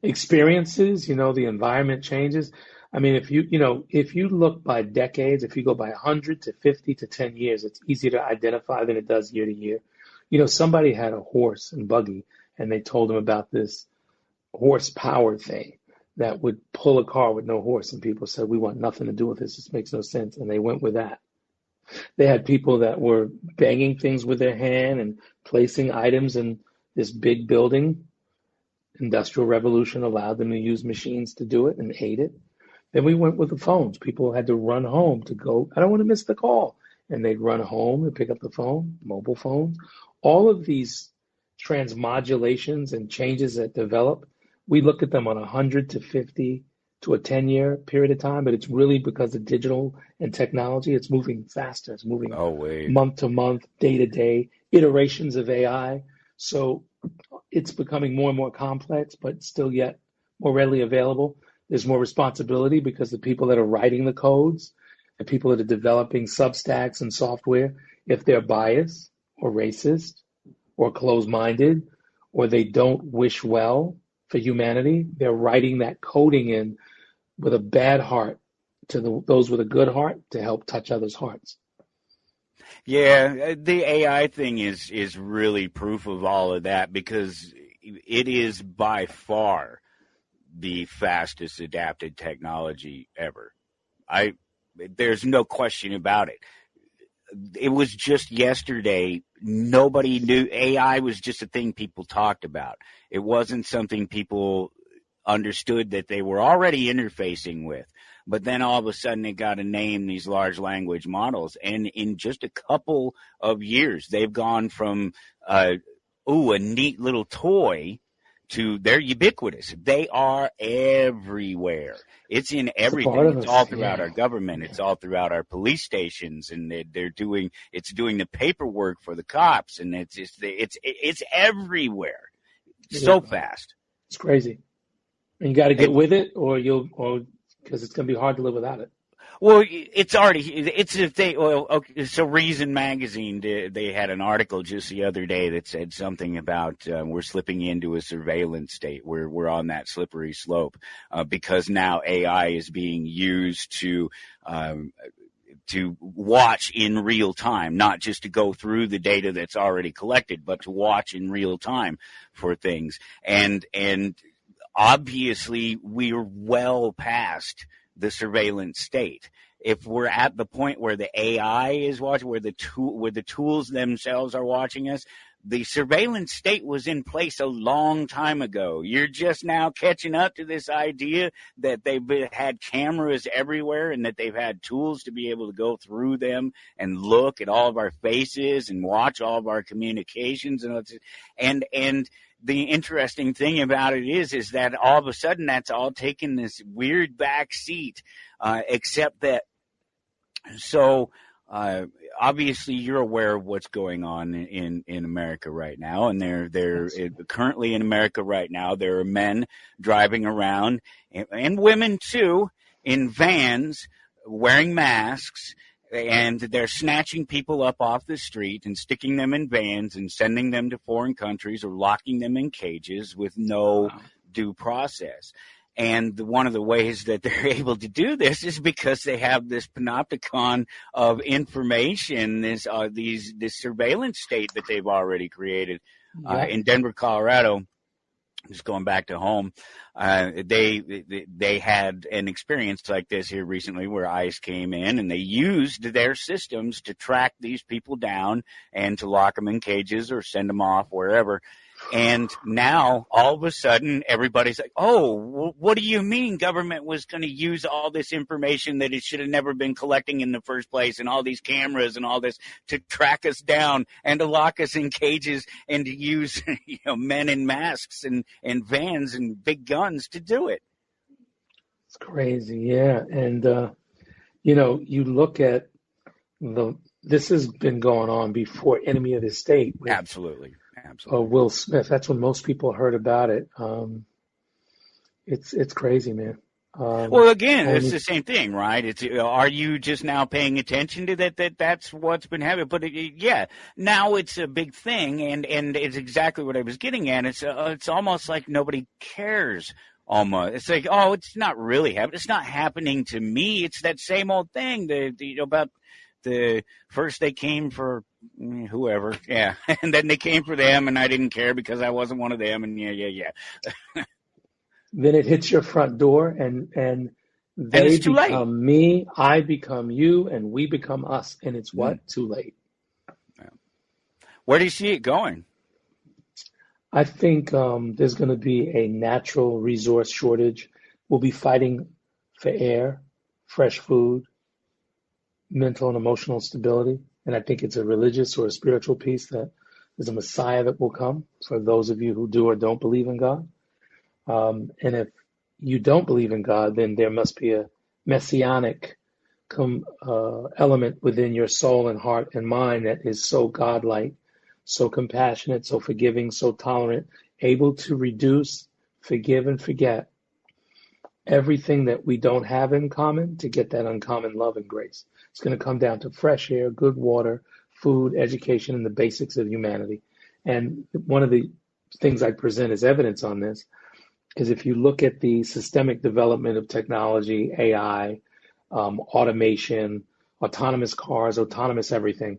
Experiences, the environment changes. I mean, if you look by decades, if you go by 100 to 50 to 10 years, it's easier to identify than it does year to year. Somebody had a horse and buggy, and they told them about this horsepower thing that would pull a car with no horse, and people said, we want nothing to do with this. This makes no sense, and they went with that. They had people that were banging things with their hand and placing items in this big building. Industrial Revolution allowed them to use machines to do it and aid it. Then we went with the phones. People had to run home to go, I don't want to miss the call. And they'd run home and pick up the phone, mobile phones. All of these transmodulations and changes that develop, we look at them on 100 to 50 to a 10-year period of time, but it's really because of digital and technology. It's moving faster. It's moving month to month, day to day, iterations of AI. So it's becoming more and more complex, but still yet more readily available. There's more responsibility because the people that are writing the codes, the people that are developing substacks and software, if they're biased or racist or closed-minded, or they don't wish well for humanity, they're writing that coding in with a bad heart to those with a good heart to help touch others' hearts. Yeah, the AI thing is really proof of all of that, because it is by far the fastest adapted technology ever. There's no question about it. It was just yesterday, nobody knew. AI was just a thing people talked about. It wasn't something people understood that they were already interfacing with. But then all of a sudden they got to name these large language models. And in just a couple of years, they've gone from, a neat little toy to they're ubiquitous. They are everywhere. It's in everything. It's all throughout our government. It's all throughout our police stations, and they're doing the paperwork for the cops, and it's everywhere. So fast. It's crazy. And you got to get with it, or because it's going to be hard to live without it. Well, it's if they, well, okay, so Reason Magazine, they had an article just the other day that said something about we're slipping into a surveillance state. We're on that slippery slope because now AI is being used to watch in real time, not just to go through the data that's already collected, but to watch in real time for things. And obviously we're well past the surveillance state. If we're at the point where the AI is watching, where the tools themselves are watching us, the surveillance state was in place a long time ago. You're just now catching up to this idea that they've had cameras everywhere and that they've had tools to be able to go through them and look at all of our faces and watch all of our communications and the interesting thing about it is that all of a sudden that's all taken this weird back seat, except that, so obviously you're aware of what's going on in America right now, and they're currently in America right now, there are men driving around, and women too, in vans, wearing masks, and they're snatching people up off the street and sticking them in vans and sending them to foreign countries or locking them in cages with no due process. And one of the ways that they're able to do this is because they have this panopticon of information, this surveillance state that they've already created. In Denver, Colorado, just going back to home, they had an experience like this here recently where ICE came in and they used their systems to track these people down and to lock them in cages or send them off wherever. And now all of a sudden everybody's like, oh, what do you mean government was going to use all this information that it should have never been collecting in the first place, and all these cameras and all this to track us down and to lock us in cages and to use men in masks and vans and big guns to do it? It's crazy, yeah. And you look at this has been going on before Enemy of the State. Absolutely. Will Smith. That's when most people heard about it. It's crazy, man. Well, again, it's the same thing, right? It's are you just now paying attention to that? That's what's been happening. But now it's a big thing, and it's exactly what I was getting at. It's almost like nobody cares. Almost, it's like, oh, it's not really happening. It's not happening to me. It's that same old thing about. The first they came for whoever, yeah, and then they came for them, and I didn't care because I wasn't one of them, and yeah. Then it hits your front door, and they become me, I become you, and we become us, and it's what? Too late. Yeah. Where do you see it going? I think there's going to be a natural resource shortage. We'll be fighting for air, fresh food, mental and emotional stability. And I think it's a religious or a spiritual piece that there's a Messiah that will come for those of you who do or don't believe in God. And if you don't believe in God, then there must be a messianic element within your soul and heart and mind that is so godlike, so compassionate, so forgiving, so tolerant, able to reduce, forgive, and forget everything that we don't have in common to get that uncommon love and grace. It's going to come down to fresh air, good water, food, education, and the basics of humanity. And one of the things I present as evidence on this is if you look at the systemic development of technology, AI, automation, autonomous cars, autonomous everything,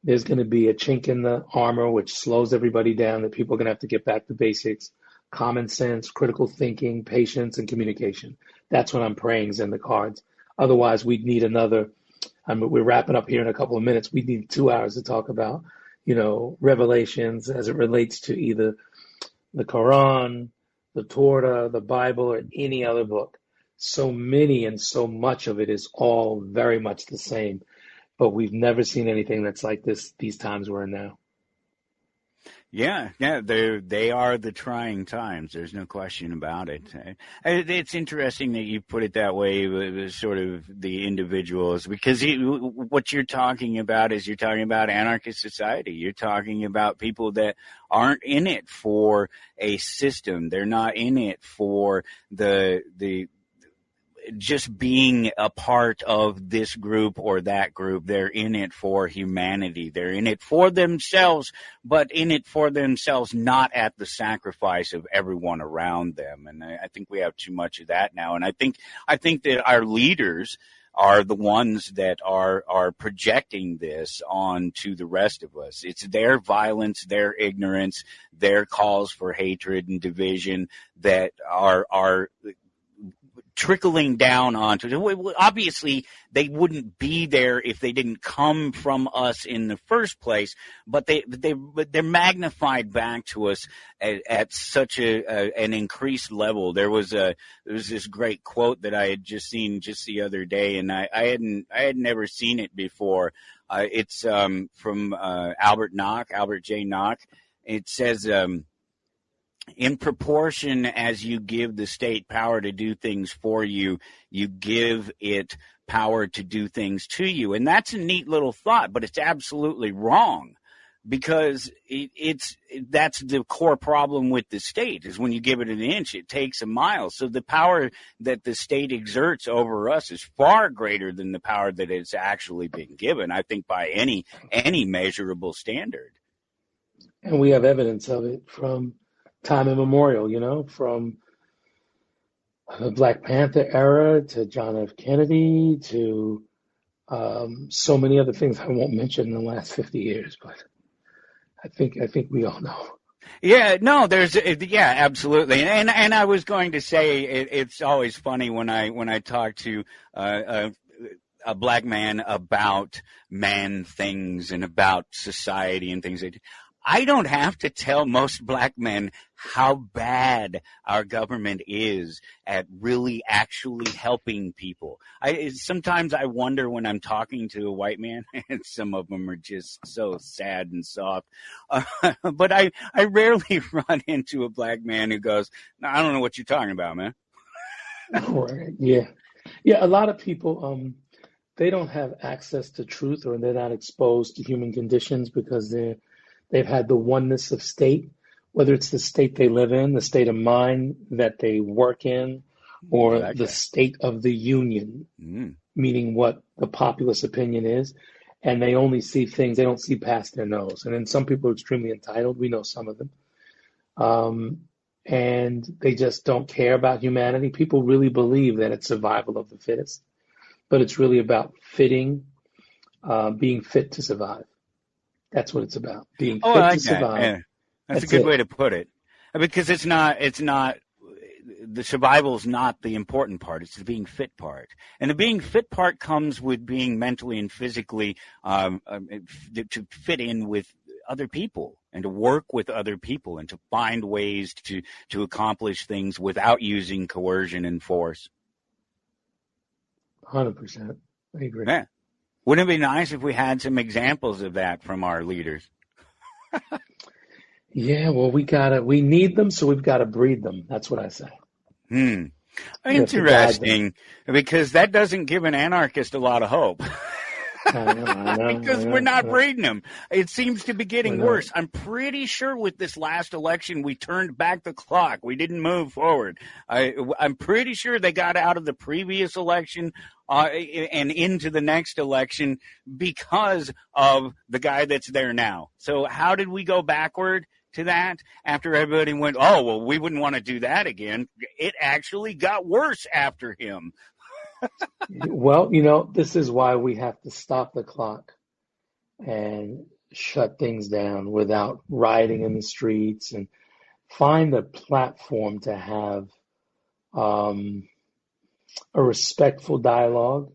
there's going to be a chink in the armor which slows everybody down, that people are going to have to get back to basics, common sense, critical thinking, patience, and communication. That's what I'm praying is in the cards. Otherwise, we'd need another. We're wrapping up here in a couple of minutes. We need 2 hours to talk about, revelations as it relates to either the Quran, the Torah, the Bible, or any other book. So many and so much of it is all very much the same, but we've never seen anything that's like this. These times we're in now. Yeah, they are the trying times. There's no question about it. It's interesting that you put it that way, sort of the individuals, because what you're talking about is you're talking about anarchist society. You're talking about people that aren't in it for a system. They're not in it for the just being a part of this group or that group. They're in it for humanity. They're in it for themselves, but in it for themselves, not at the sacrifice of everyone around them. And I think we have too much of that now. And I think that our leaders are the ones that are projecting this on to the rest of us. It's their violence, their ignorance, their calls for hatred and division that are trickling down onto. Obviously, they wouldn't be there if they didn't come from us in the first place, but they're magnified back to us at such an increased level. There was this great quote that I had just seen just the other day, and I had never seen it before. It's from Albert J. Nock. It says, in proportion as you give the state power to do things for you, you give it power to do things to you. And that's a neat little thought, but it's absolutely wrong, because that's the core problem with the state, is when you give it an inch, it takes a mile. So the power that the state exerts over us is far greater than the power that it's actually been given, I think, by any measurable standard. And we have evidence of it from time immemorial, from the Black Panther era to John F. Kennedy to so many other things I won't mention in the last 50 years, but I think we all know. Yeah, no, absolutely. And I was going to say, it's always funny when I talk to a black man about man things and about society and things. I don't have to tell most black men how bad our government is at really actually helping people. Sometimes I wonder when I'm talking to a white man, and some of them are just so sad and soft, but I rarely run into a black man who goes, "No, I don't know what you're talking about, man." Right. Yeah. A lot of people, they don't have access to truth, or they're not exposed to human conditions because they've had the oneness of state, whether it's the state they live in, the state of mind that they work in, or the state of the union, meaning what the populace opinion is. And they only see things, they don't see past their nose. And then some people are extremely entitled. We know some of them. And they just don't care about humanity. People really believe that it's survival of the fittest, but it's really about being fit to survive. That's what it's about. Being fit to survive. Yeah. That's a good way to put it. Because it's not the survival is not the important part. It's the being fit part. And the being fit part comes with being mentally and physically to fit in with other people and to work with other people and to find ways to accomplish things without using coercion and force. 100%. I agree. Yeah. Wouldn't it be nice if we had some examples of that from our leaders? Yeah, well, we need them, so we've got to breed them. That's what I say. Interesting, because that doesn't give an anarchist a lot of hope. I know, because we're not breeding them. It seems to be getting worse. I'm pretty sure with this last election, we turned back the clock. We didn't move forward. I'm pretty sure they got out of the previous election and into the next election because of the guy that's there now. So how did we go backward to that after everybody went, oh, well, we wouldn't want to do that again? It actually got worse after him. Well, this is why we have to stop the clock and shut things down without rioting in the streets, and find a platform to have a respectful dialogue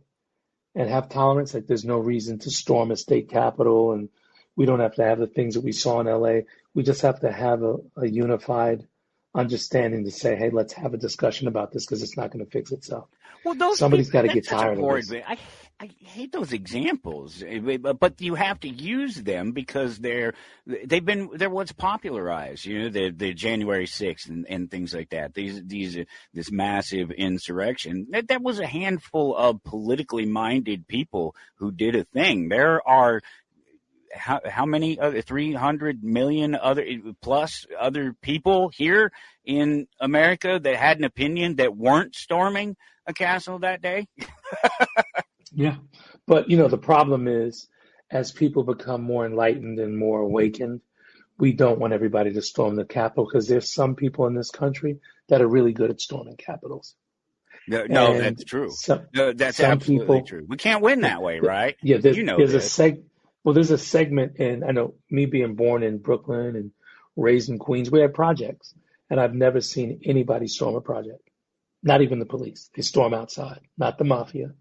and have tolerance. Like, there's no reason to storm a state capitol, and we don't have to have the things that we saw in LA. We just have to have a unified understanding to say, hey, let's have a discussion about this, because it's not going to fix itself. Well, somebody's got to get tired of this. I hate those examples, but you have to use them because they're what's popularized. The January 6th and things like that. This massive insurrection. That was a handful of politically minded people who did a thing. There are how many other 300 million other people here in America that had an opinion that weren't storming a castle that day. Yeah. But, you know, the problem is as people become more enlightened and more awakened, we don't want everybody to storm the Capitol because there's some people in this country that are really good at storming capitals. No, And that's true. some, No, that's some absolutely people, true. We can't win that way, right? yeah, You know there's this. there's a segment, and I know me being born in Brooklyn and raised in Queens, we had projects, and I've never seen anybody storm a project. Not even the police. They storm outside. Not the mafia.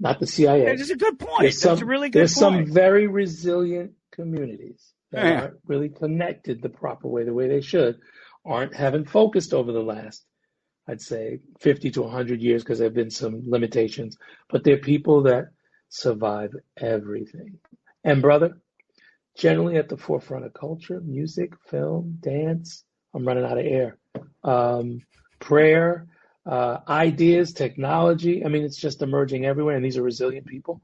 Not the CIA. That is a good point. That's a really good There's some point. very resilient communities that Yeah. aren't really connected the proper way, the way they should, haven't focused over the last, I'd say, 50 to 100 years because there have been some limitations. But they're people that survive everything. And brother, generally at the forefront of culture, music, film, dance. I'm running out of air. Prayer, ideas, technology. I mean, it's just emerging everywhere. And these are resilient people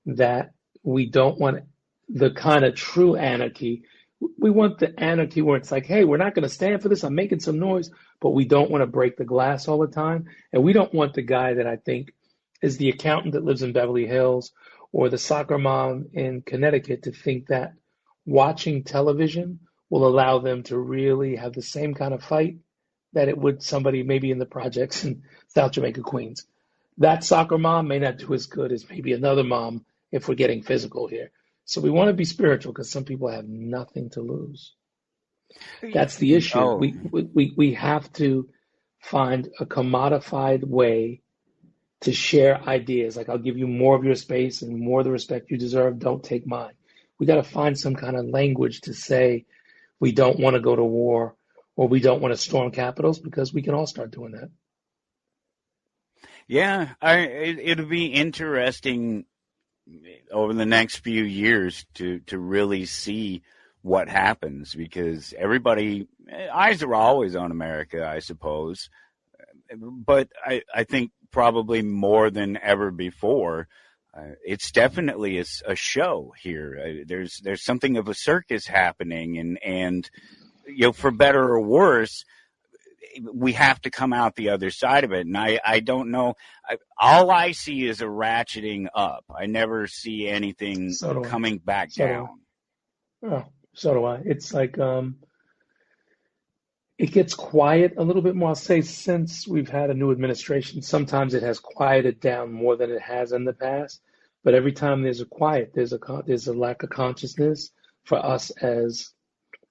that we don't want the kind of true anarchy. We want the anarchy where it's like, hey, we're not going to stand for this. I'm making some noise, but we don't want to break the glass all the time. And we don't want the guy that I think is the accountant that lives in Beverly Hills or the soccer mom in Connecticut to think that watching television will allow them to really have the same kind of fight that it would somebody maybe in the projects in South Jamaica, Queens. That soccer mom may not do as good as maybe another mom if we're getting physical here. So we want to be spiritual because some people have nothing to lose. That's the issue. Oh. We have to find a commodified way to share ideas. Like, I'll give you more of your space and more of the respect you deserve. Don't take mine. We got to find some kind of language to say we don't want to go to war or we don't want to storm capitals because we can all start doing that. Yeah, it'll be interesting over the next few years to really see what happens because everybody, eyes are always on America, I suppose. But I think probably more than ever before, it's definitely a show here. There's something of a circus happening, and you know, for better or worse, we have to come out the other side of it. And I don't know. All I see is a ratcheting up. I never see anything coming back down. So do I. It's like it gets quiet a little bit more. I'll say since we've had a new administration, sometimes it has quieted down more than it has in the past. But every time there's a quiet, there's a lack of consciousness for us as,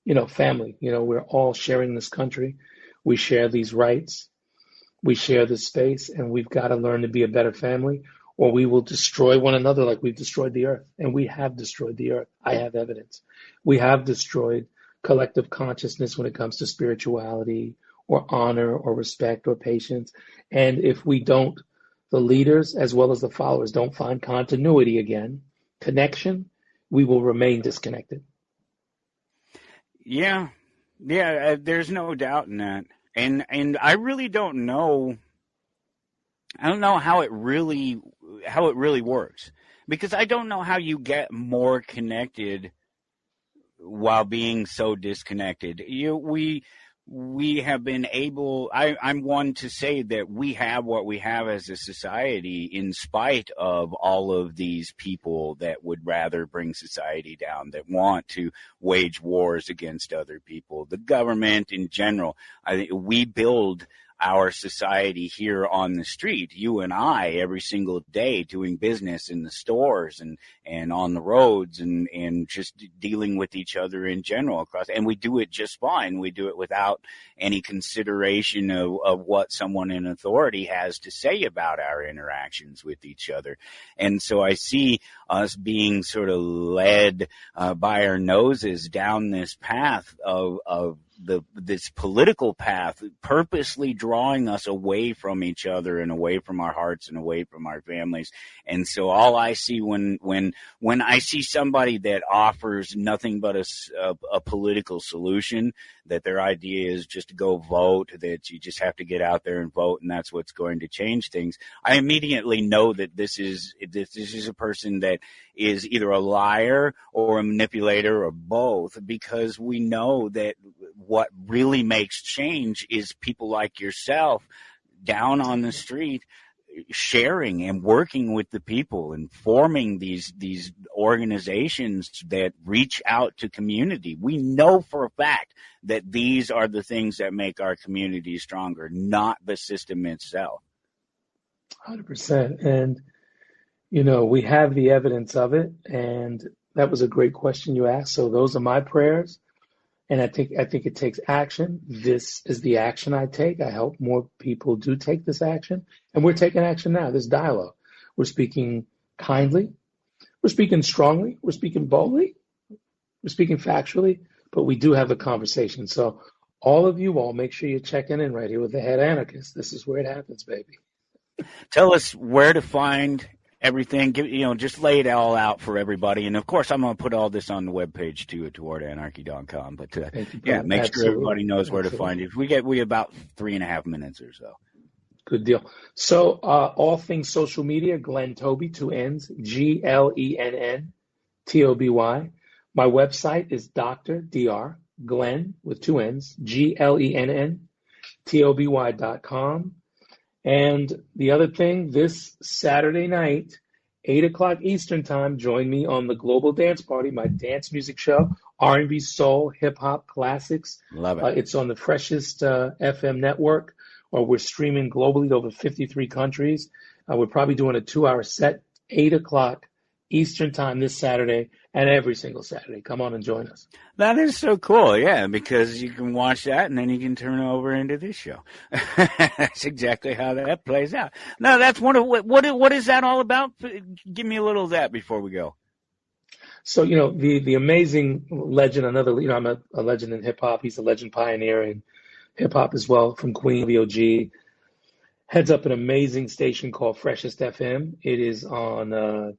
you know, family. You know, we're all sharing this country. We share these rights. We share this space, and we've got to learn to be a better family, or we will destroy one another like we've destroyed the earth. And we have destroyed the earth. I have evidence. We have destroyed collective consciousness when it comes to spirituality or honor or respect or patience. And if we don't, the leaders as well as the followers don't find continuity again, connection, we will remain disconnected. Yeah, there's no doubt in that. And I really don't know. I don't know how it really works, because I don't know how you get more connected while being so disconnected. We have been able, I'm one to say that we have what we have as a society in spite of all of these people that would rather bring society down, that want to wage wars against other people, the government in general. I think we build our society here on the street, you and I, every single day, doing business in the stores and on the roads and just dealing with each other in general and we do it just fine. We do it without any consideration of what someone in authority has to say about our interactions with each other. And so I see us being sort of led by our noses down this path of this political path, purposely drawing us away from each other and away from our hearts and away from our families. And so all I see when I see somebody that offers nothing but a political solution, that their idea is just to go vote, that you just have to get out there and vote and that's what's going to change things, I immediately know that this is a person that is either a liar or a manipulator or both, because we know that what really makes change is people like yourself down on the street sharing and working with the people and forming these organizations that reach out to community. We know for a fact that these are the things that make our community stronger, not the system itself. 100%. And, we have the evidence of it. And that was a great question you asked. So those are my prayers. And I think it takes action. This is the action I take. I hope more people do take this action. And we're taking action now, this dialogue. We're speaking kindly. We're speaking strongly. We're speaking boldly. We're speaking factually. But we do have a conversation. So all of you all, make sure you're checking in right here with the head anarchist. This is where it happens, baby. Tell us where to find everything, just lay it all out for everybody. And, of course, I'm going to put all this on the webpage, too, at towardanarchy.com. But, make sure everybody knows where to find it. We have about 3.5 minutes or so. Good deal. So all things social media, Glenn Toby, 2 N's, GLENN TOBY. My website is Dr. Glenn with 2 N's, GLENN TOBY.com. And the other thing, this Saturday night, 8 o'clock Eastern time, join me on the Global Dance Party, my dance music show, R&B, soul, hip-hop classics. Love it. It's on the Freshest FM network, or we're streaming globally to over 53 countries. We're probably doing a 2-hour set, 8 o'clock Eastern time this Saturday, and every single Saturday. Come on and join us. That is so cool, yeah, because you can watch that and then you can turn over into this show. That's exactly how that plays out. Now, that's what is that all about? Give me a little of that before we go. So, the amazing legend, I'm a legend in hip-hop. He's a legend pioneer in hip-hop as well, from Queen, VOG. Heads up an amazing station called Freshest FM. It is on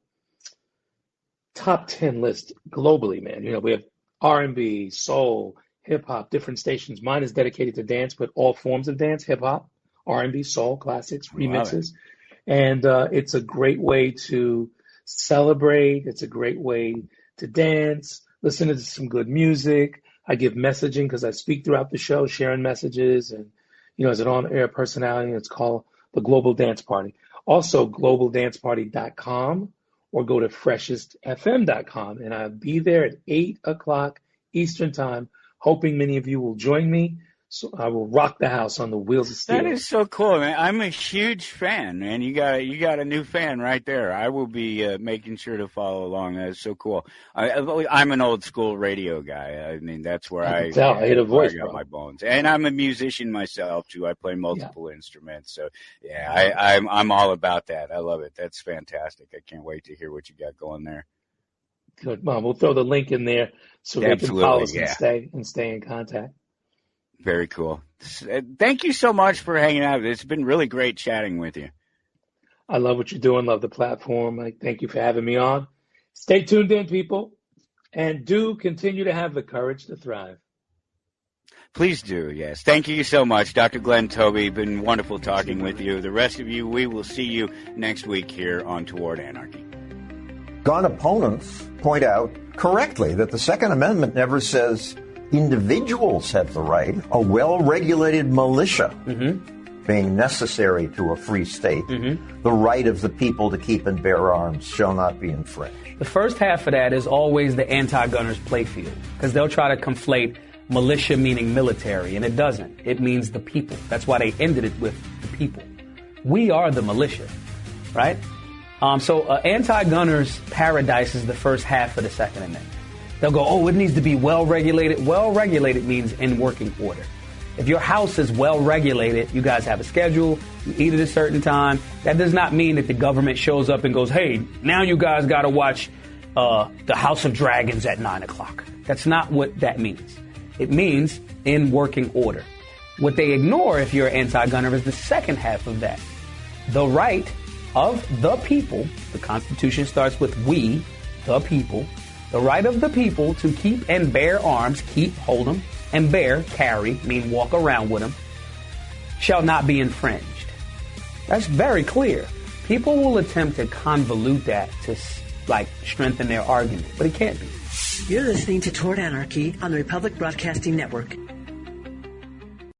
top 10 list globally, man. We have R&B, soul, hip-hop, different stations. Mine is dedicated to dance, but all forms of dance, hip-hop, R&B, soul, classics, remixes. And it's a great way to celebrate. It's a great way to dance, listen to some good music. I give messaging because I speak throughout the show, sharing messages, and, as an on-air personality, it's called the Global Dance Party. Also, globaldanceparty.com. or go to freshestfm.com, and I'll be there at 8 o'clock Eastern time, hoping many of you will join me. So I will rock the house on the wheels of steel. That is so cool, man. I'm a huge fan, man. You got a new fan right there. I will be making sure to follow along. That is so cool. I'm an old school radio guy. I mean, that's where I hit a voice, I got my bones. And I'm a musician myself too. I play multiple instruments. So yeah, I'm all about that. I love it. That's fantastic. I can't wait to hear what you got going there. Good, Mom. We'll throw the link in there so they can follow us and stay in contact. Very cool. Thank you so much for hanging out. It's been really great chatting with you. I love what you're doing. Love the platform. Thank you for having me on. Stay tuned in, people, and do continue to have the courage to thrive. Please do, yes. Thank you so much, Dr. Glenn Toby. Been wonderful talking with you. The rest of you, we will see you next week here on Toward Anarchy. Gun opponents point out correctly that the Second Amendment never says individuals have the right. A well-regulated militia being necessary to a free state, the right of the people to keep and bear arms shall not be infringed. The first half of that is always the anti-gunners playfield, because they'll try to conflate militia meaning military, and it doesn't. It means the people. That's why they ended it with the people. We are the militia, right? So anti-gunners paradise is the first half of the Second Amendment. They'll go, oh, it needs to be well-regulated. Well-regulated means in working order. If your house is well-regulated, you guys have a schedule, you eat at a certain time. That does not mean that the government shows up and goes, hey, now you guys got to watch the House of Dragons at 9 o'clock. That's not what that means. It means in working order. What they ignore, if you're an anti-gunner, is the second half of that. The right of the people, the Constitution starts with we, the people, the right of the people to keep and bear arms, keep, hold them, and bear, carry, mean walk around with them, shall not be infringed. That's very clear. People will attempt to convolute that to, strengthen their argument, but it can't be. You're listening to Toward Anarchy on the Republic Broadcasting Network.